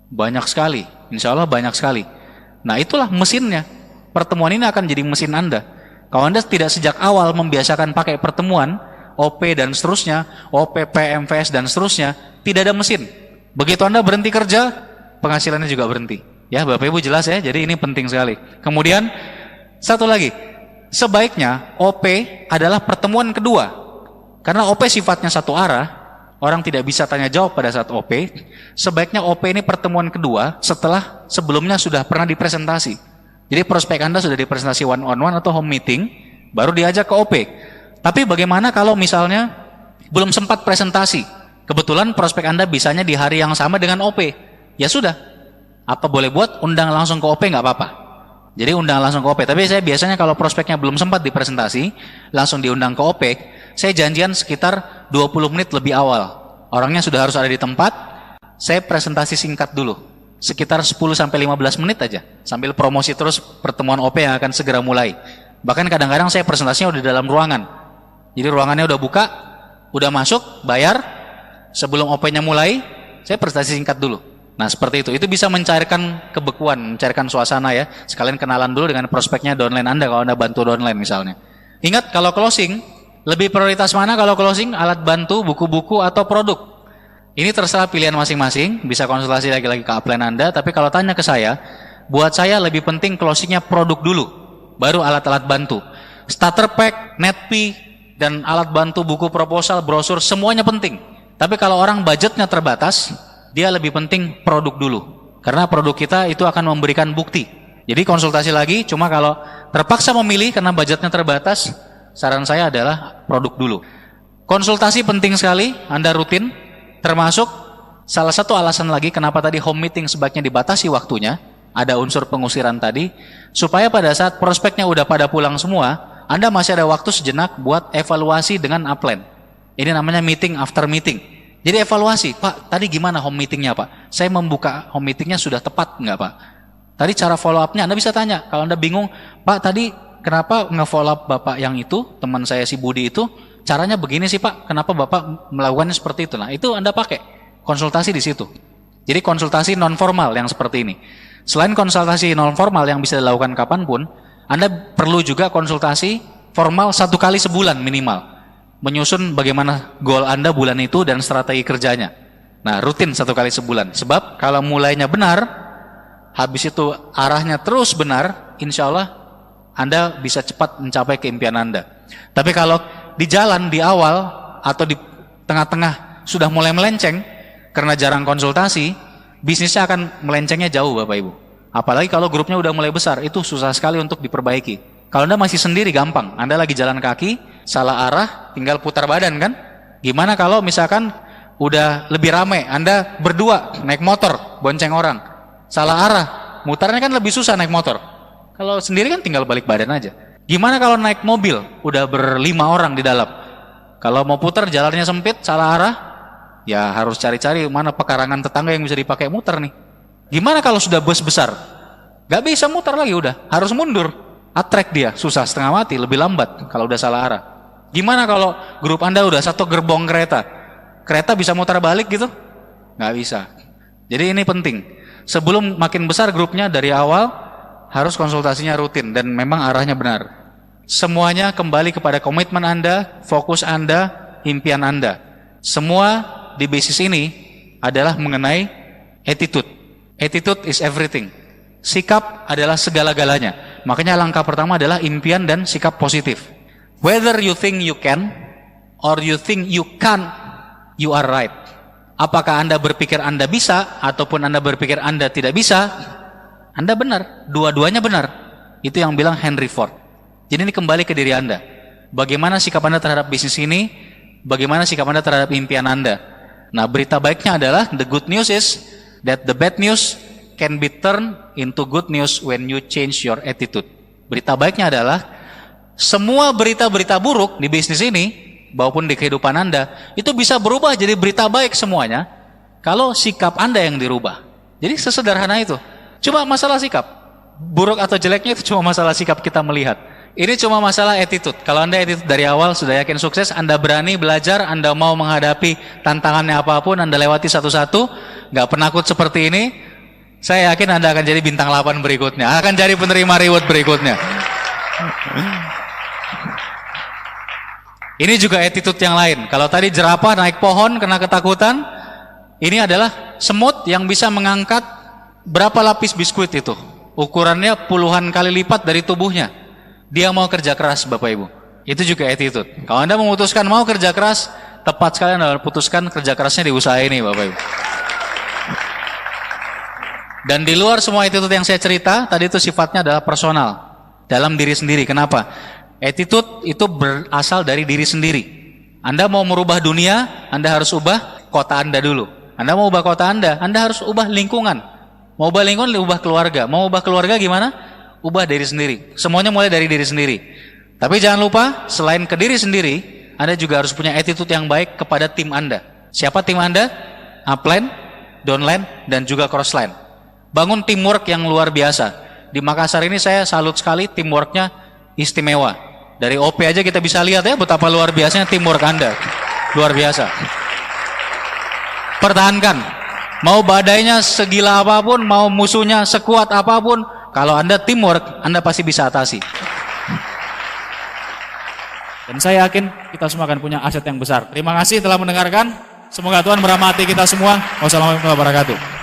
S1: Banyak sekali, insya Allah banyak sekali. Nah itulah mesinnya. Pertemuan ini akan jadi mesin Anda. Kalau Anda tidak sejak awal membiasakan pakai pertemuan, OP dan seterusnya, OP, PMVS dan seterusnya, tidak ada mesin. Begitu Anda berhenti kerja, penghasilannya juga berhenti. Ya Bapak Ibu jelas ya, jadi ini penting sekali. Kemudian, satu lagi, sebaiknya OP adalah pertemuan kedua. Karena OP sifatnya satu arah, orang tidak bisa tanya jawab pada saat OP, sebaiknya OP ini pertemuan kedua setelah sebelumnya sudah pernah dipresentasi. Jadi prospek Anda sudah dipresentasi one on one atau home meeting, baru diajak ke OP. Tapi bagaimana kalau misalnya belum sempat presentasi? Kebetulan prospek Anda bisanya di hari yang sama dengan OP. Ya sudah, apa boleh buat, undang langsung ke OP nggak apa-apa. Jadi undang langsung ke OP. Tapi saya biasanya kalau prospeknya belum sempat dipresentasi, langsung diundang ke OP, saya janjian sekitar 20 menit lebih awal. Orangnya sudah harus ada di tempat, saya presentasi singkat dulu. Sekitar 10-15 menit aja. Sambil promosi terus pertemuan OP yang akan segera mulai. Bahkan kadang-kadang saya presentasinya udah di dalam ruangan. Jadi ruangannya udah buka, udah masuk, bayar. Sebelum OP-nya mulai, saya presentasi singkat dulu. Nah seperti itu bisa mencairkan kebekuan, mencairkan suasana ya. Sekalian kenalan dulu dengan prospeknya downline Anda kalau Anda bantu downline misalnya. Ingat kalau closing, lebih prioritas mana kalau closing? Alat bantu, buku-buku atau produk? Ini terserah pilihan masing-masing, bisa konsultasi lagi-lagi ke upline Anda. Tapi kalau tanya ke saya, buat saya lebih penting closingnya produk dulu, baru alat-alat bantu. Starter pack, netp, dan alat bantu, buku proposal, brosur, semuanya penting. Tapi kalau orang budgetnya terbatas, dia lebih penting produk dulu. Karena produk kita itu akan memberikan bukti. Jadi konsultasi lagi, cuma kalau terpaksa memilih karena budgetnya terbatas, saran saya adalah produk dulu. Konsultasi penting sekali, Anda rutin, termasuk salah satu alasan lagi kenapa tadi home meeting sebaiknya dibatasi waktunya, ada unsur pengusiran tadi, supaya pada saat prospeknya udah pada pulang semua, Anda masih ada waktu sejenak buat evaluasi dengan upline. Ini namanya meeting after meeting. Jadi evaluasi, Pak, tadi gimana home meetingnya Pak? Saya membuka home meetingnya sudah tepat nggak Pak? Tadi cara follow up-nya Anda bisa tanya. Kalau Anda bingung, Pak tadi kenapa nge-follow up Bapak yang itu, teman saya si Budi itu, caranya begini sih Pak, kenapa Bapak melakukannya seperti itu? Nah itu Anda pakai, konsultasi di situ. Jadi konsultasi non formal yang seperti ini. Selain konsultasi non formal yang bisa dilakukan kapanpun, Anda perlu juga konsultasi formal 1 kali sebulan minimal. Menyusun bagaimana goal Anda bulan itu dan strategi kerjanya. Nah rutin 1 kali sebulan. Sebab kalau mulainya benar, habis itu arahnya terus benar, insya Allah Anda bisa cepat mencapai keimpian Anda. Tapi kalau di jalan, di awal, atau di tengah-tengah sudah mulai melenceng, karena jarang konsultasi, bisnisnya akan melencengnya jauh Bapak Ibu. Apalagi kalau grupnya udah mulai besar, itu susah sekali untuk diperbaiki. Kalau Anda masih sendiri gampang, Anda lagi jalan kaki, salah arah, tinggal putar badan kan? Gimana kalau misalkan udah lebih ramai, Anda berdua naik motor, bonceng orang, salah arah, mutarnya kan lebih susah naik motor. Kalau sendiri kan tinggal balik badan aja. Gimana kalau naik mobil, udah ber5 orang di dalam? Kalau mau putar jalannya sempit, salah arah, ya harus cari-cari mana pekarangan tetangga yang bisa dipakai muter nih. Gimana kalau sudah bus besar? Gak bisa muter lagi udah, harus mundur. Attract dia, susah setengah mati, lebih lambat kalau udah salah arah. Gimana kalau grup Anda udah 1 gerbong kereta? Kereta bisa muter balik gitu? Nggak bisa. Jadi ini penting. Sebelum makin besar grupnya dari awal, harus konsultasinya rutin dan memang arahnya benar. Semuanya kembali kepada komitmen Anda, fokus Anda, impian Anda. Semua di basis ini adalah mengenai attitude. Attitude is everything. Sikap adalah segala-galanya. Makanya langkah pertama adalah impian dan sikap positif. Whether you think you can or you think you can't, you are right. Apakah Anda berpikir Anda bisa ataupun Anda berpikir Anda tidak bisa, Anda benar. Dua-duanya benar. Itu yang bilang Henry Ford. Jadi ini kembali ke diri Anda. Bagaimana sikap Anda terhadap bisnis ini? Bagaimana sikap Anda terhadap impian Anda? Nah, berita baiknya adalah the good news is that the bad news can be turned into good news when you change your attitude. Berita baiknya adalah semua berita-berita buruk di bisnis ini maupun di kehidupan Anda itu bisa berubah jadi berita baik semuanya kalau sikap Anda yang dirubah. Jadi sesederhana itu. Cuma masalah sikap. Buruk atau jeleknya itu cuma masalah sikap kita melihat. Ini cuma masalah attitude. Kalau Anda attitude dari awal sudah yakin sukses, Anda berani belajar, Anda mau menghadapi tantangannya apapun, Anda lewati satu-satu, nggak penakut seperti ini, saya yakin Anda akan jadi bintang 8 berikutnya, akan jadi penerima reward berikutnya. Ini juga attitude yang lain. Kalau tadi jerapah naik pohon kena ketakutan, ini adalah semut yang bisa mengangkat berapa lapis biskuit itu. Ukurannya puluhan kali lipat dari tubuhnya. Dia mau kerja keras Bapak Ibu. Itu juga attitude. Kalau Anda memutuskan mau kerja keras, tepat sekali Anda putuskan kerja kerasnya di usaha ini Bapak Ibu. Dan di luar semua attitude yang saya cerita, tadi itu sifatnya adalah personal, dalam diri sendiri. Kenapa? Attitude itu berasal dari diri sendiri. Anda mau merubah dunia, Anda harus ubah kota Anda dulu. Anda mau ubah kota Anda harus ubah lingkungan. Mau ubah lingkungan, ubah keluarga. Mau ubah keluarga gimana? Ubah diri sendiri. Semuanya mulai dari diri sendiri. Tapi jangan lupa, selain ke diri sendiri, Anda juga harus punya attitude yang baik kepada tim Anda. Siapa tim Anda? Upline, downline, dan juga crossline. Bangun teamwork yang luar biasa. Di Makassar ini saya salut sekali, teamworknya istimewa. Dari OP aja kita bisa lihat ya betapa luar biasanya teamwork Anda. Luar biasa. Pertahankan. Mau badainya segila apapun, mau musuhnya sekuat apapun, kalau Anda teamwork, Anda pasti bisa atasi.
S2: Dan saya yakin kita semua akan punya aset yang besar. Terima kasih telah mendengarkan. Semoga Tuhan merahmati kita semua. Wassalamualaikum warahmatullahi wabarakatuh.